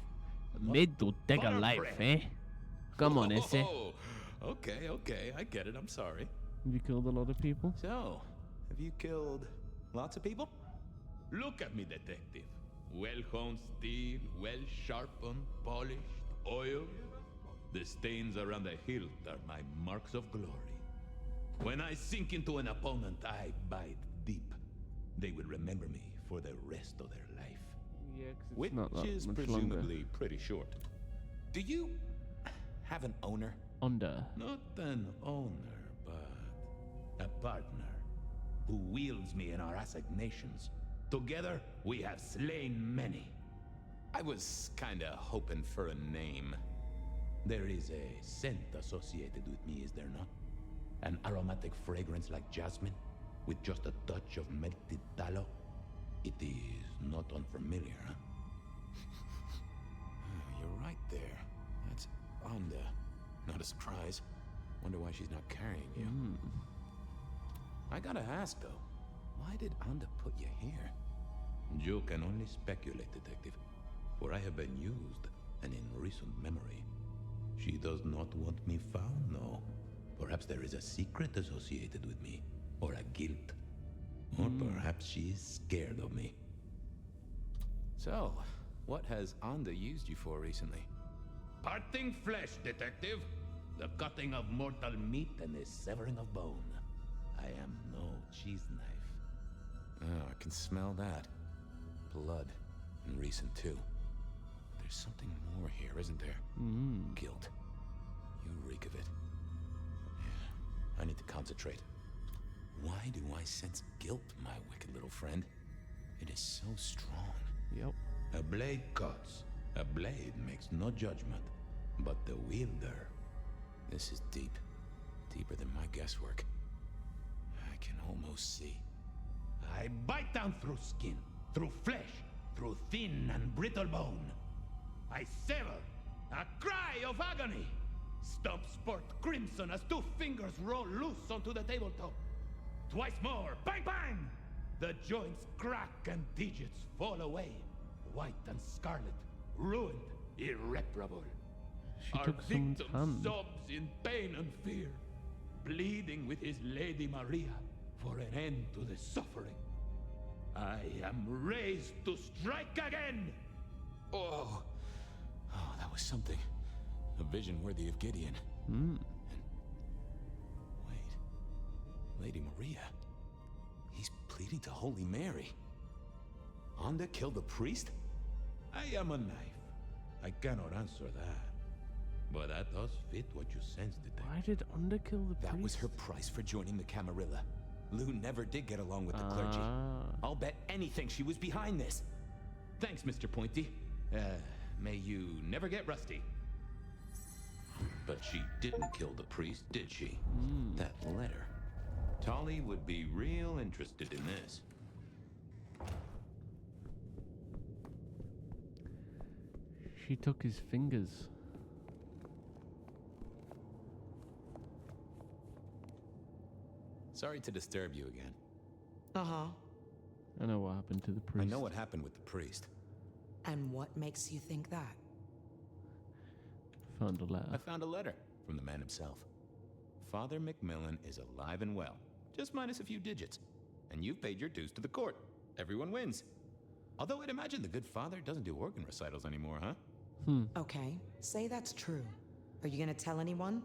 Made to take a life, eh? Come on, Esse. Okay, I get it, I'm sorry. Have you killed a lot of people? So, have you killed lots of people? Look at me, detective. Well-honed steel, well-sharpened, polished, oiled. The stains around the hilt are my marks of glory. When I sink into an opponent, I bite deep. They will remember me for the rest of their life. Yeah, 'cause it's Which not that is much presumably longer. pretty short. Do you have an owner? Under. Not an owner, but a partner who wields me in our assignations. Together, we have slain many. I was kinda hoping for a name. There is a scent associated with me, is there not? An aromatic fragrance like jasmine, with just a touch of melted tallow. It is not unfamiliar, huh? You're right there. That's Onda. Not a surprise. Wonder why she's not carrying you. I gotta ask, though. Why did Onda put you here? You can only speculate, detective, for I have been used, and in recent memory. She does not want me found, no. Perhaps there is a secret associated with me, or a guilt. Or perhaps she is scared of me. So, what has Onda used you for recently? Parting flesh, detective. The cutting of mortal meat and the severing of bone. I am no cheese knife. Oh, I can smell that. blood, and recent too. There's something more here, isn't there? Guilt. You reek of it. Yeah, I need to concentrate. Why do I sense guilt, my wicked little friend? It is so strong. Yep. A blade cuts. A blade makes no judgment, but the wielder. This is deep. Deeper than my guesswork. I can almost see. I bite down through skin, through flesh, through thin and brittle bone. I sever, a cry of agony. Stumps spurt crimson as 2 fingers roll loose onto the tabletop. Twice more, bang bang! The joints crack and digits fall away, white and scarlet, ruined, irreparable. She Our took someone's victim hand. sobs in pain and fear, pleading with his Lady Maria for an end to the suffering. I am raised to strike again! Oh, that was something. A vision worthy of Gideon. Hmm. Wait. Lady Maria. He's pleading to Holy Mary. Onda killed the priest? I am a knife. I cannot answer that. But that does fit what you sense, detective. Why did Onda kill the priest? That was her price for joining the Camarilla. Lou never did get along with the clergy. I'll bet anything she was behind this. Thanks, Mr. Pointy. May you never get rusty. But she didn't kill the priest, did she? That letter. Tolly would be real interested in this. She took his fingers. Sorry to disturb you again. Uh-huh. I know what happened to the I priest. know what happened with the priest. And what makes you think that? Found a letter. I found a letter from the man himself. Father McMillan is alive and well, just minus a few digits. And you've paid your dues to the court. Everyone wins. Although I'd imagine the good father doesn't do organ recitals anymore, huh? Okay, say that's true. Are you gonna tell anyone?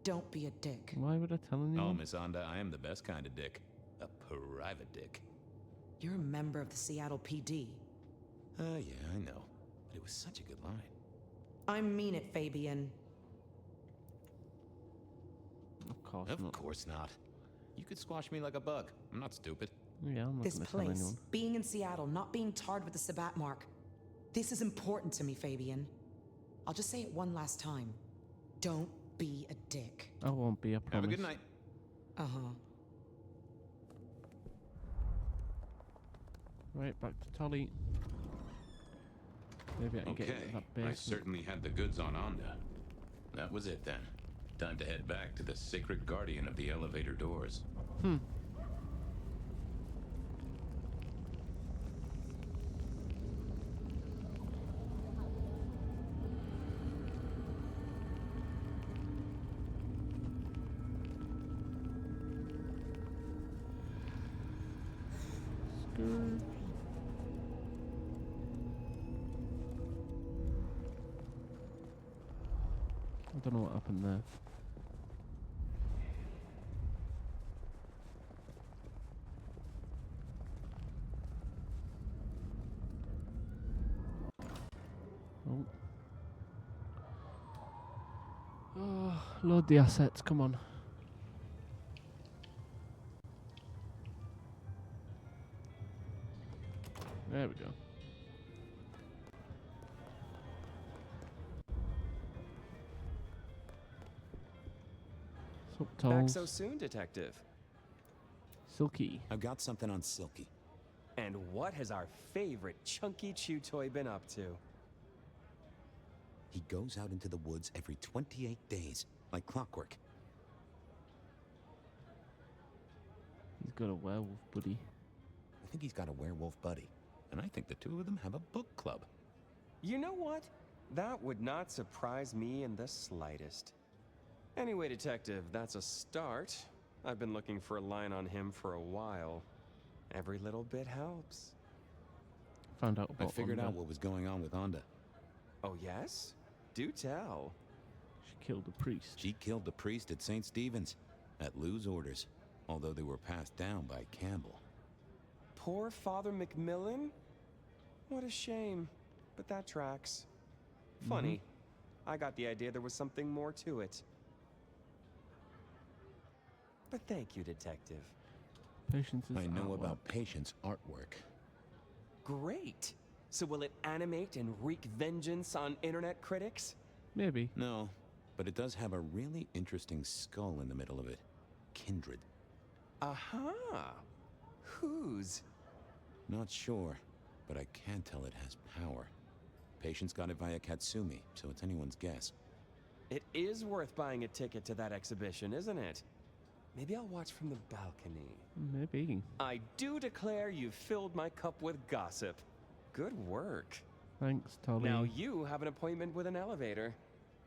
Don't be a dick. Why would I tell anyone? Oh, Miss Onda, I am the best kind of dick. A private dick. You're a member of the Seattle PD. Yeah, I know. But it was such a good line. I mean it, Fabien. Of course Of not. course not. You could squash me like a bug. I'm not stupid. Yeah, I'm not This gonna tell place, anyone. being in Seattle, not being tarred with the Sabat mark. This is important to me, Fabien. I'll just say it one last time. Don't be a dick. I won't be, I promise. Have a good night. Uh-huh. Right, back to Tolly. Maybe I can get into that I basement. certainly had the goods on Onda. That was it then. Time to head back to the sacred guardian of the elevator doors. I don't know what happened there. Oh, load the assets, come on. There we go. Sup, Back Tolls? so soon, Detective. Silky. I've got something on Silky. And what has our favorite chunky chew toy been up to? He goes out into the woods every 28 days, like clockwork. He's got a werewolf buddy. I think he's got a werewolf buddy. And I think the two of them have a book club. You know what? That would not surprise me in the slightest. Anyway, Detective, that's a start. I've been looking for a line on him for a while. Every little bit helps. Found out I about figured Onda. out what was going on with Onda. Oh, yes? Do tell. She killed the priest. She killed the priest at St. Stephen's, at Lou's orders, although they were passed down by Campbell. Poor Father McMillan? What a shame. But that tracks. Funny. I got the idea there was something more to it. But thank you, Detective. Patience is I know artwork. about Patience artwork. Great. So will it animate and wreak vengeance on internet critics? Maybe. No, but it does have a really interesting skull in the middle of it. Kindred. Aha! Whose? Not sure, but I can tell it has power. Patience got it via Katsumi, so it's anyone's guess. It is worth buying a ticket to that exhibition, isn't it? Maybe I'll watch from the balcony. Maybe. I do declare you've filled my cup with gossip. Good work. Thanks, Tolly. Now you have an appointment with an elevator.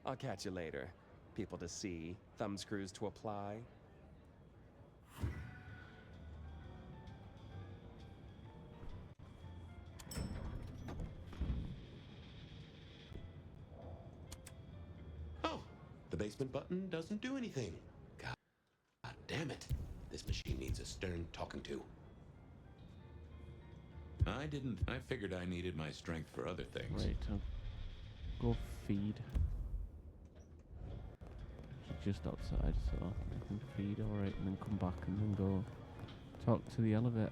I'll catch you later. People to see, thumbscrews to apply. Oh, the basement button doesn't do anything. God damn it. This machine needs a stern talking to. I figured I needed my strength for other things. Right, I'll go feed. She's just outside, so I can feed, alright, and then come back and then go talk to the elevator.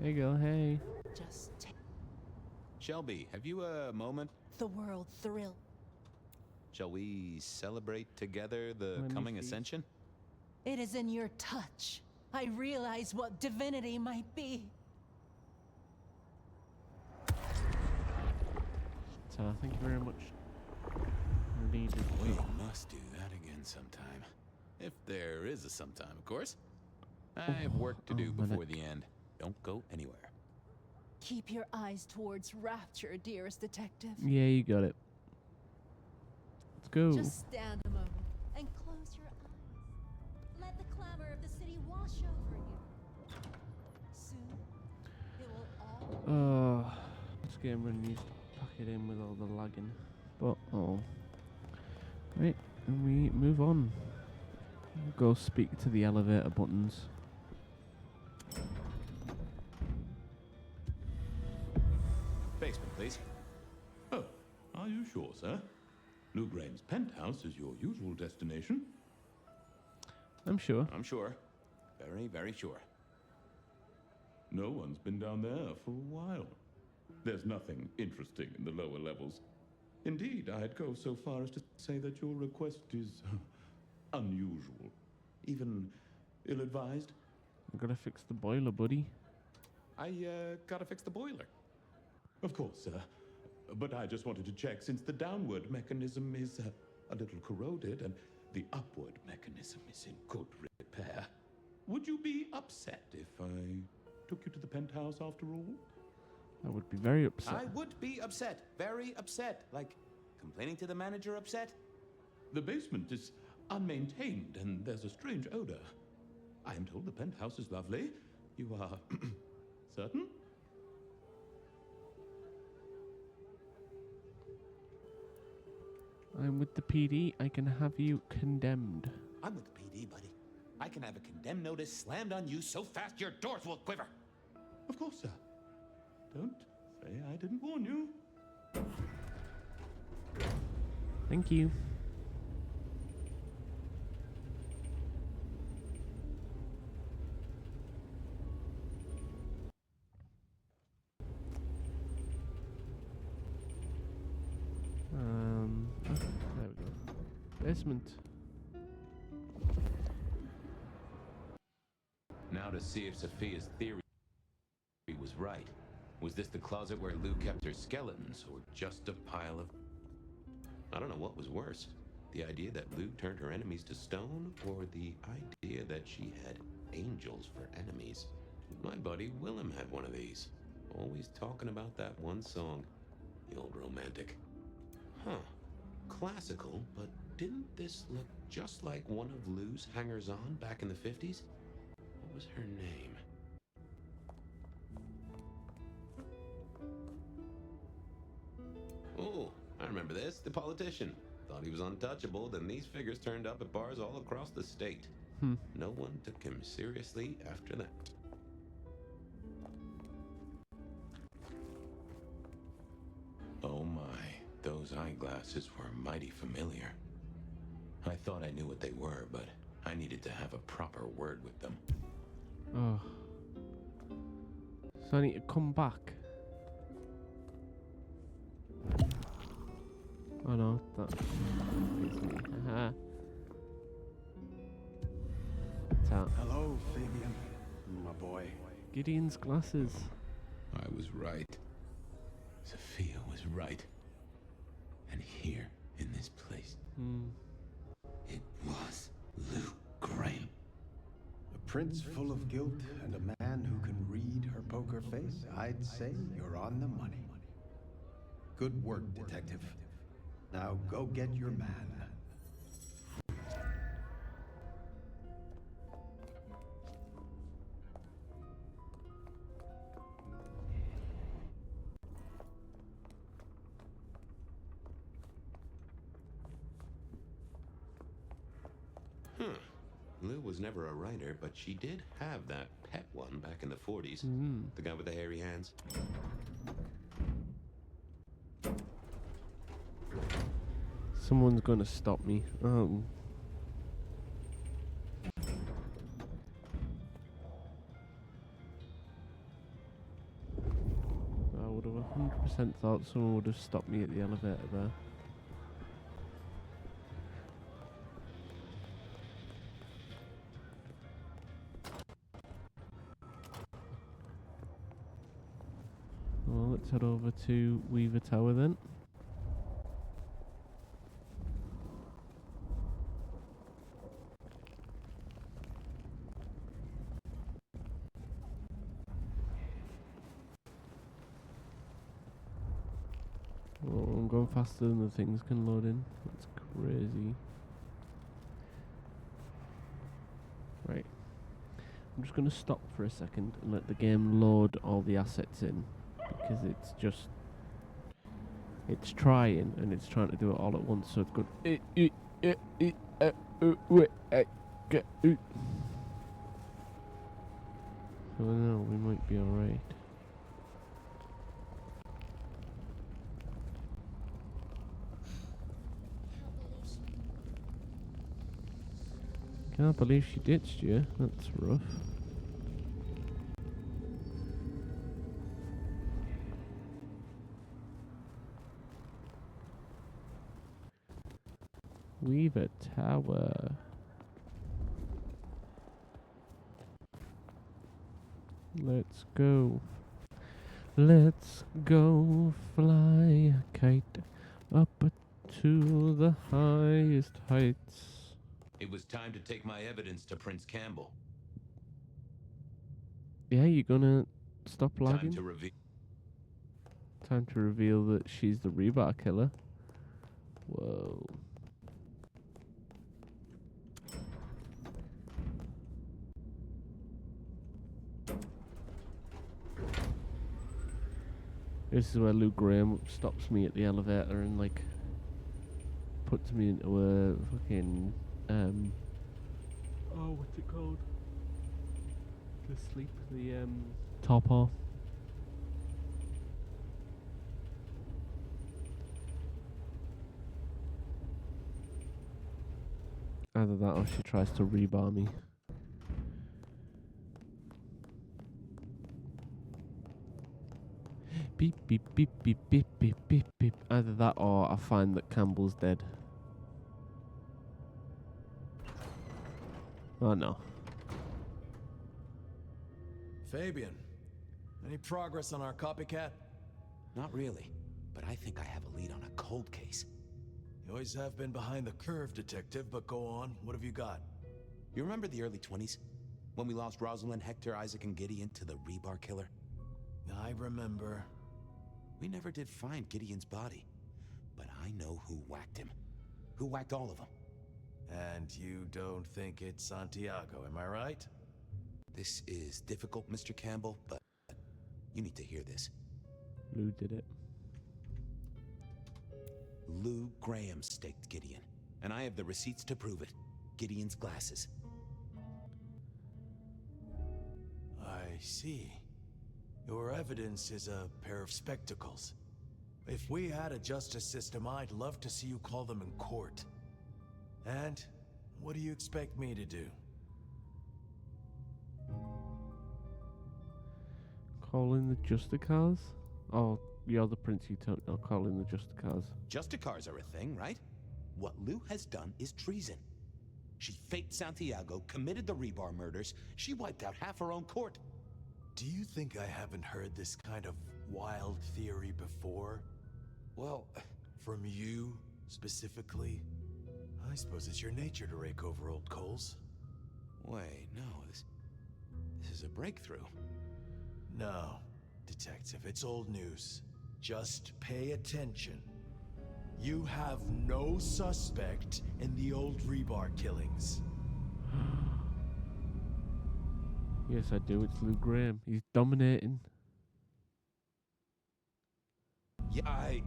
Hey girl, hey. Just take Shelby, have you a moment? the world thrill. Shall we celebrate together the coming ascension? It is in your touch. I realize what divinity might be. So thank you very much. Needed. We must do that again sometime. If there is a sometime, of course. I have work to do before the end. Don't go anywhere. Keep your eyes towards rapture, dearest detective. Yeah, you got it. Let's go. Just stand a moment and close your eyes. Let the clamor of the city wash over you. Soon, it will all... This game really needs to pack it in with all the lagging. But, Right, and we move on. Go speak to the elevator buttons. Basement, please. Oh, are you sure, sir? Lou Graham's penthouse is your usual destination? I'm sure. I'm sure. Very, very sure. No one's been down there for a while. There's nothing interesting in the lower levels. Indeed, I'd go so far as to say that your request is unusual. Even ill-advised. I gotta fix the boiler, buddy. I gotta fix the boiler. Of course, sir. But I just wanted to check, since the downward mechanism is a little corroded and the upward mechanism is in good repair. Would you be upset if I took you to the penthouse after all? I would be very upset. I would be upset. Very upset. Like, complaining to the manager upset? The basement is unmaintained and there's a strange odor. I am told the penthouse is lovely. You are certain? I'm with the PD. I can have you condemned. I'm with the PD, buddy. I can have a condemn notice slammed on you so fast your doors will quiver. Of course, sir. Don't say I didn't warn you. Thank you. There we go. Basement. Now to see if Sophia's theory was right. Was this the closet where Lou kept her skeletons, or just a pile of... I don't know what was worse. The idea that Lou turned her enemies to stone, or the idea that she had angels for enemies. My buddy Willem had one of these. Always talking about that one song. The old romantic. Huh. Classical, but didn't this look just like one of Lou's hangers-on back in the 50s? What was her name? Oh, I remember this. The politician. Thought he was untouchable, then these figures turned up at bars all across the state. No one took him seriously after that. Oh my, those eyeglasses were mighty familiar. I thought I knew what they were, but I needed to have a proper word with them. Oh. So I need to come back. Oh no, that is me. Haha. What's out? Hello, Fabien, my boy. Gideon's glasses. I was right. Sophia was right. And here, in this place, it was Lou Graham. A prince full of guilt and a man who can read her poker face. I'd say you're on the money. Good work, detective. Now go get your man. Lou was never a writer, but she did have that pet one back in the 40s. The guy with the hairy hands. Someone's gonna stop me. Oh. I would have 100% thought someone would have stopped me at the elevator there. Well, let's head over to Weaver Tower then. Oh, I'm going faster than the things can load in. That's crazy. Right. I'm just going to stop for a second and let the game load all the assets in. Because it's trying and it's trying to do it all at once, so it's good. So no, we might be alright. Can't believe she ditched you. That's rough. Weaver Tower. Let's go. Let's go fly a kite up to the highest heights. It was time to take my evidence to Prince Campbell. Yeah, you're gonna stop lagging? Time to reveal that she's the rebar killer. Whoa. This is where Lou Graham stops me at the elevator and like puts me into a fucking oh, what's it called? To sleep, the torpor. Either that or she tries to rebar me. Beep, beep, beep, beep, beep, beep, beep, beep. Either that or I find that Campbell's dead. Oh no. Fabien, any progress on our copycat? Not really, but I think I have a lead on a cold case. You always have been behind the curve, detective, but go on. What have you got? You remember the early 20s? When we lost Rosalind, Hector, Isaac, and Gideon to the rebar killer? I remember. We never did find Gideon's body, but I know who whacked him. Who whacked all of them. And you don't think it's Santiago, am I right? This is difficult, Mr. Campbell, but you need to hear this. Lou did it. Lou Graham staked Gideon, and I have the receipts to prove it. Gideon's glasses. see. Your evidence is a pair of spectacles. If we had a justice system, I'd love to see you call them in court. And what do you expect me to do? Call in the Justicars? Oh, you're the prince, you don't know. Call in the Justicars. Justicars are a thing, right? What Lou has done is treason. She faked Santiago, committed the Rebar murders. She wiped out half her own court. Do you think I haven't heard this kind of wild theory before? Well, from you, specifically? I suppose it's your nature to rake over old coals. Wait, no, this is a breakthrough. No, Detective, it's old news. Just pay attention. You have no suspect in the old Rebar killings. Yes, I do. It's Lou Graham. He's dominating. Yeah, I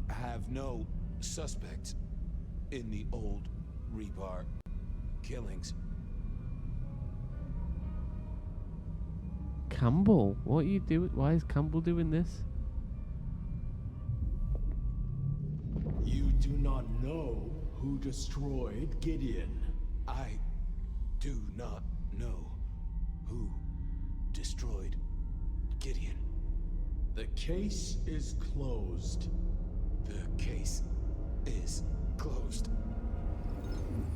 have no suspect in the old Rebar killings. Campbell, what are you doing? Why is Campbell doing this? You do not know who destroyed Gideon. I do not know who destroyed Gideon. The case is closed. The case is closed.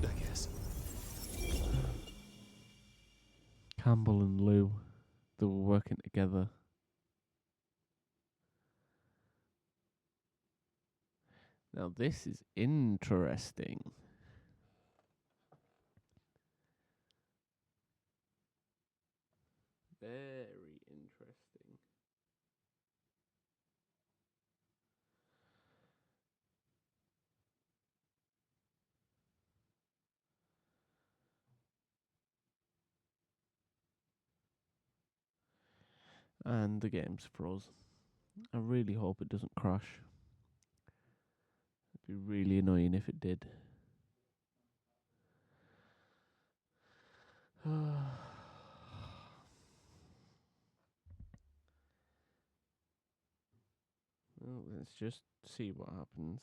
I guess. Campbell and Lou, they were working together. Now this is interesting. Very interesting. And the game's froze. I really hope it doesn't crash. It'd be really annoying if it did. Well, let's just see what happens.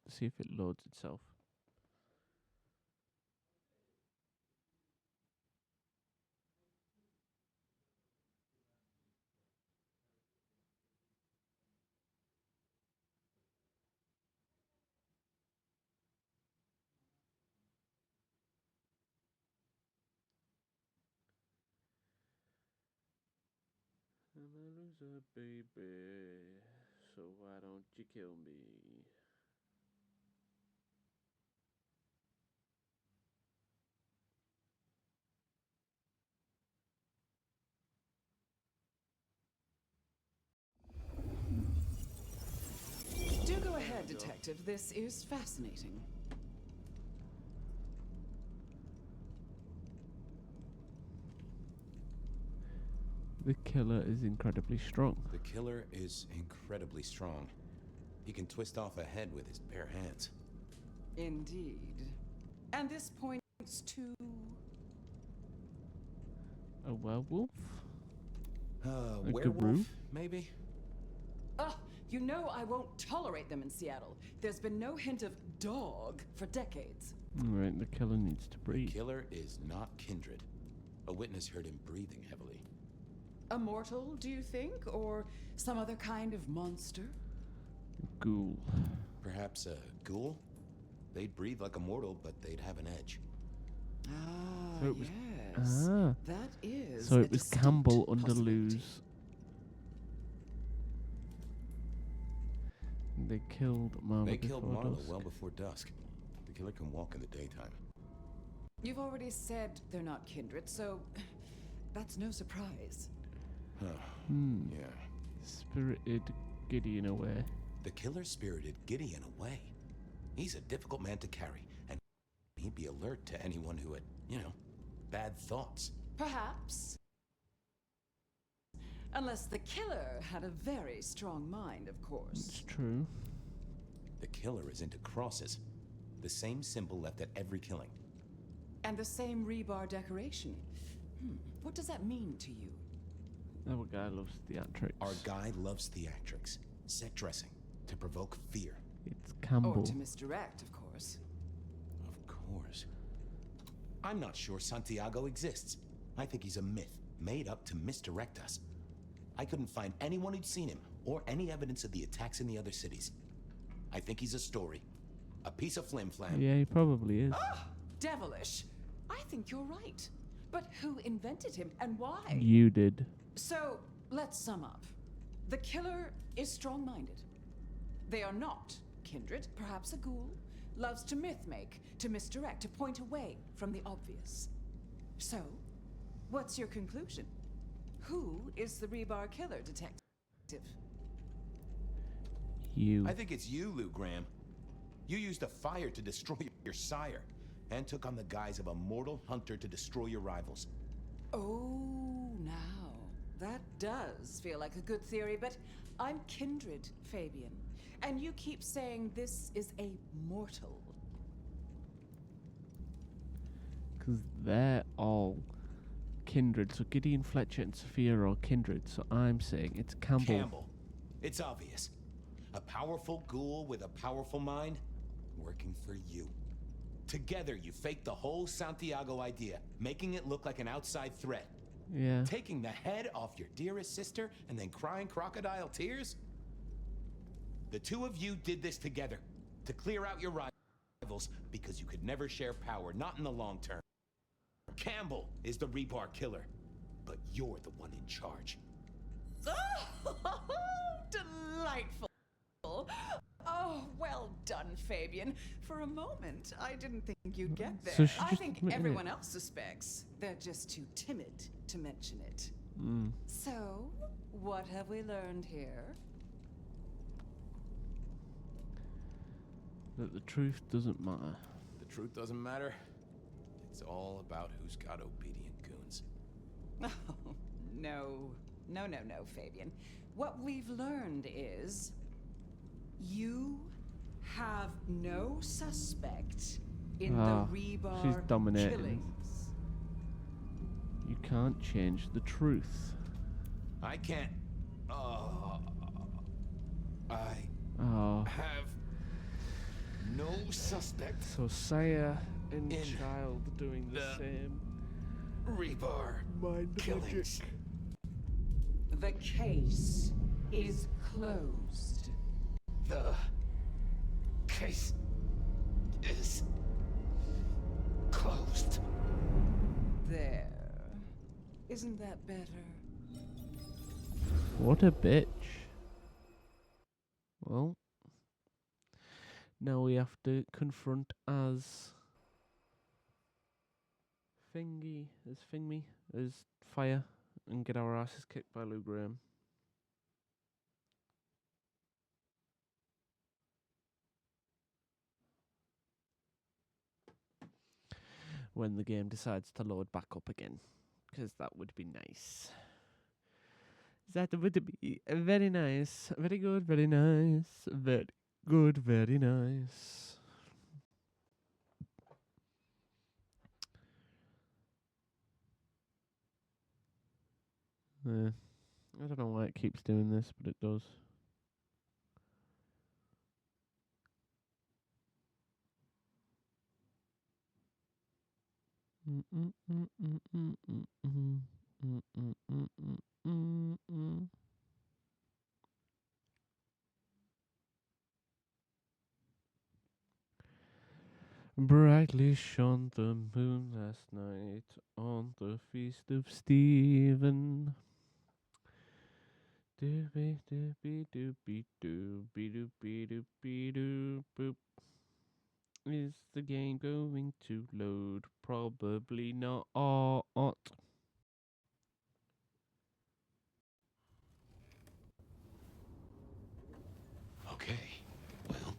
See if it loads itself. I'm a loser, baby. So why don't you kill me? Do go ahead, Detective. This is fascinating. The killer is incredibly strong. The killer is incredibly strong. He can twist off a head with his bare hands. Indeed. And this points to... A werewolf? A Werewolf, guru? maybe? Ugh, you know I won't tolerate them in Seattle. There's been no hint of dog for decades. Alright, the killer needs to breathe. The killer is not kindred. A witness heard him breathing heavily. A mortal, do you think? Or some other kind of monster? Ghoul. Perhaps a ghoul? They'd breathe like a mortal, but they'd have an edge. Ah, So it was, yes. That is so a it was distinct Campbell under possibility. Lou's. They killed Marla They killed before Marla dusk. well before dusk. The killer can walk in the daytime. You've already said they're not kindred, so that's no surprise. Yeah. Spirited Gideon away. The killer spirited Gideon away. He's a difficult man to carry, and he'd be alert to anyone who had, bad thoughts. Perhaps. Unless the killer had a very strong mind, of course. It's true. The killer is into crosses. The same symbol left at every killing. And the same rebar decoration. What does that mean to you? Our guy loves theatrics. Our guy loves theatrics. Set dressing. To provoke fear. It's Campbell. Or to misdirect, of course. Of course. I'm not sure Santiago exists. I think he's a myth, made up to misdirect us. I couldn't find anyone who'd seen him, or any evidence of the attacks in the other cities. I think he's a story. A piece of flim-flam. Yeah, he probably is. Ah, devilish. I think you're right. But who invented him and why? You did. So, let's sum up. The killer is strong-minded. They are not kindred, perhaps a ghoul, loves to myth-make, to misdirect, to point away from the obvious. So, what's your conclusion? Who is the rebar killer, detective? You. I think it's you, Lou Graham. You used a fire to destroy your sire, and took on the guise of a mortal hunter to destroy your rivals. Oh, now, that does feel like a good theory, but I'm kindred, Fabien. And you keep saying this is a mortal. Because they're all kindred. So Gideon, Fletcher, and Sophia are all kindred. So I'm saying it's Campbell. Campbell. It's obvious. A powerful ghoul with a powerful mind, working for you. Together, you faked the whole Santiago idea, making it look like an outside threat. Yeah. Taking the head off your dearest sister and then crying crocodile tears? The two of you did this together, to clear out your rivals, because you could never share power, not in the long term. Campbell is the rebar killer, but you're the one in charge. Oh, delightful. Oh, well done, Fabien. For a moment, I didn't think you'd get there. So she I just think admitted everyone it. else suspects. They're just too timid to mention it. Mm. So, what have we learned here? That the truth doesn't matter. The truth doesn't matter. It's all about who's got obedient goons. Oh, no. No, Fabien. What we've learned is you have no suspect in the rebar she's dominating. killings. You can't change the truth. I can't. I Oh. have no suspect. So sire and In child doing the same. Rebar Mind killings. The case is closed. The case is closed. There. Isn't that better? What a bitch. Well, now we have to confront as Fingme as Fire and get our asses kicked by Lou Graham. When the game decides to load back up again, because that would be nice. That would be very nice. Very good, very nice. Very good, very nice. I don't know why it keeps doing this, but it does. Brightly shone the moon last night on the feast of Stephen. Doobie doobie doobie doobie doobie doobie doo boop. Is the game going to load? Probably not. Okay, well,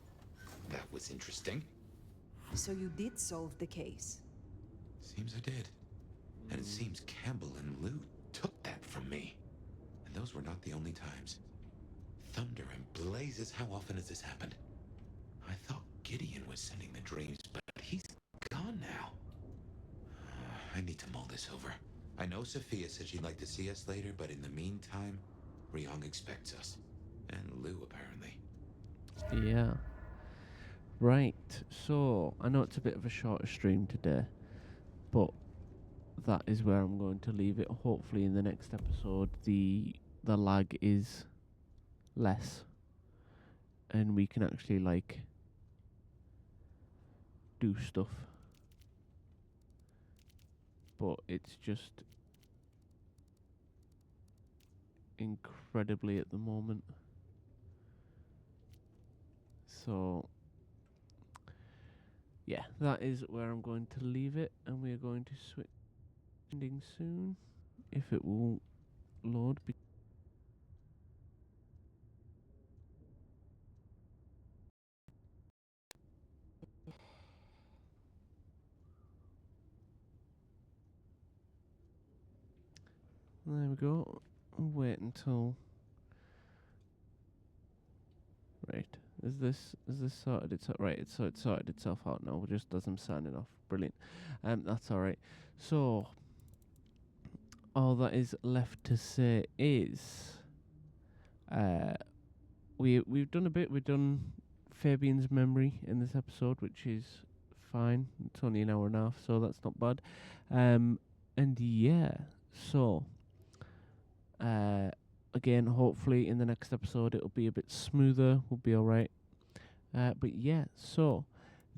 that was interesting. So you did solve the case? Seems I did. And it seems Campbell and Lou took that from me. And those were not the only times. Thunder and blazes, how often has this happened? I thought Gideon was sending the dreams, but he's gone now. I need to mull this over. I know Sophia said she'd like to see us later, but in the meantime, Ryong expects us. And Lou, apparently. Yeah. Right, so I know it's a bit of a shorter stream today, but that is where I'm going to leave it. Hopefully in the next episode the lag is less and we can actually like do stuff. But it's just incredibly at the moment. So yeah, that is where I'm going to leave it, and we are going to switch ending soon if it will load. There we go. I'll wait until. Right. Is this sorted itself? Right. It's sorted itself out now. Just as I'm signing off. Brilliant. That's all right. So all that is left to say is, we've done a bit. We've done Fabian's memory in this episode, which is fine. It's only an hour and a half, so that's not bad. And yeah, so again, hopefully in the next episode it'll be a bit smoother. We'll be all right. But yeah, so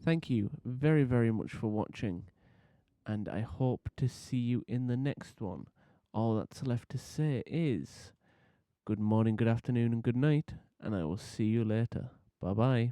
thank you very, very much for watching, and I hope to see you in the next one. All that's left to say is good morning, good afternoon, and good night, and I will see you later. Bye bye.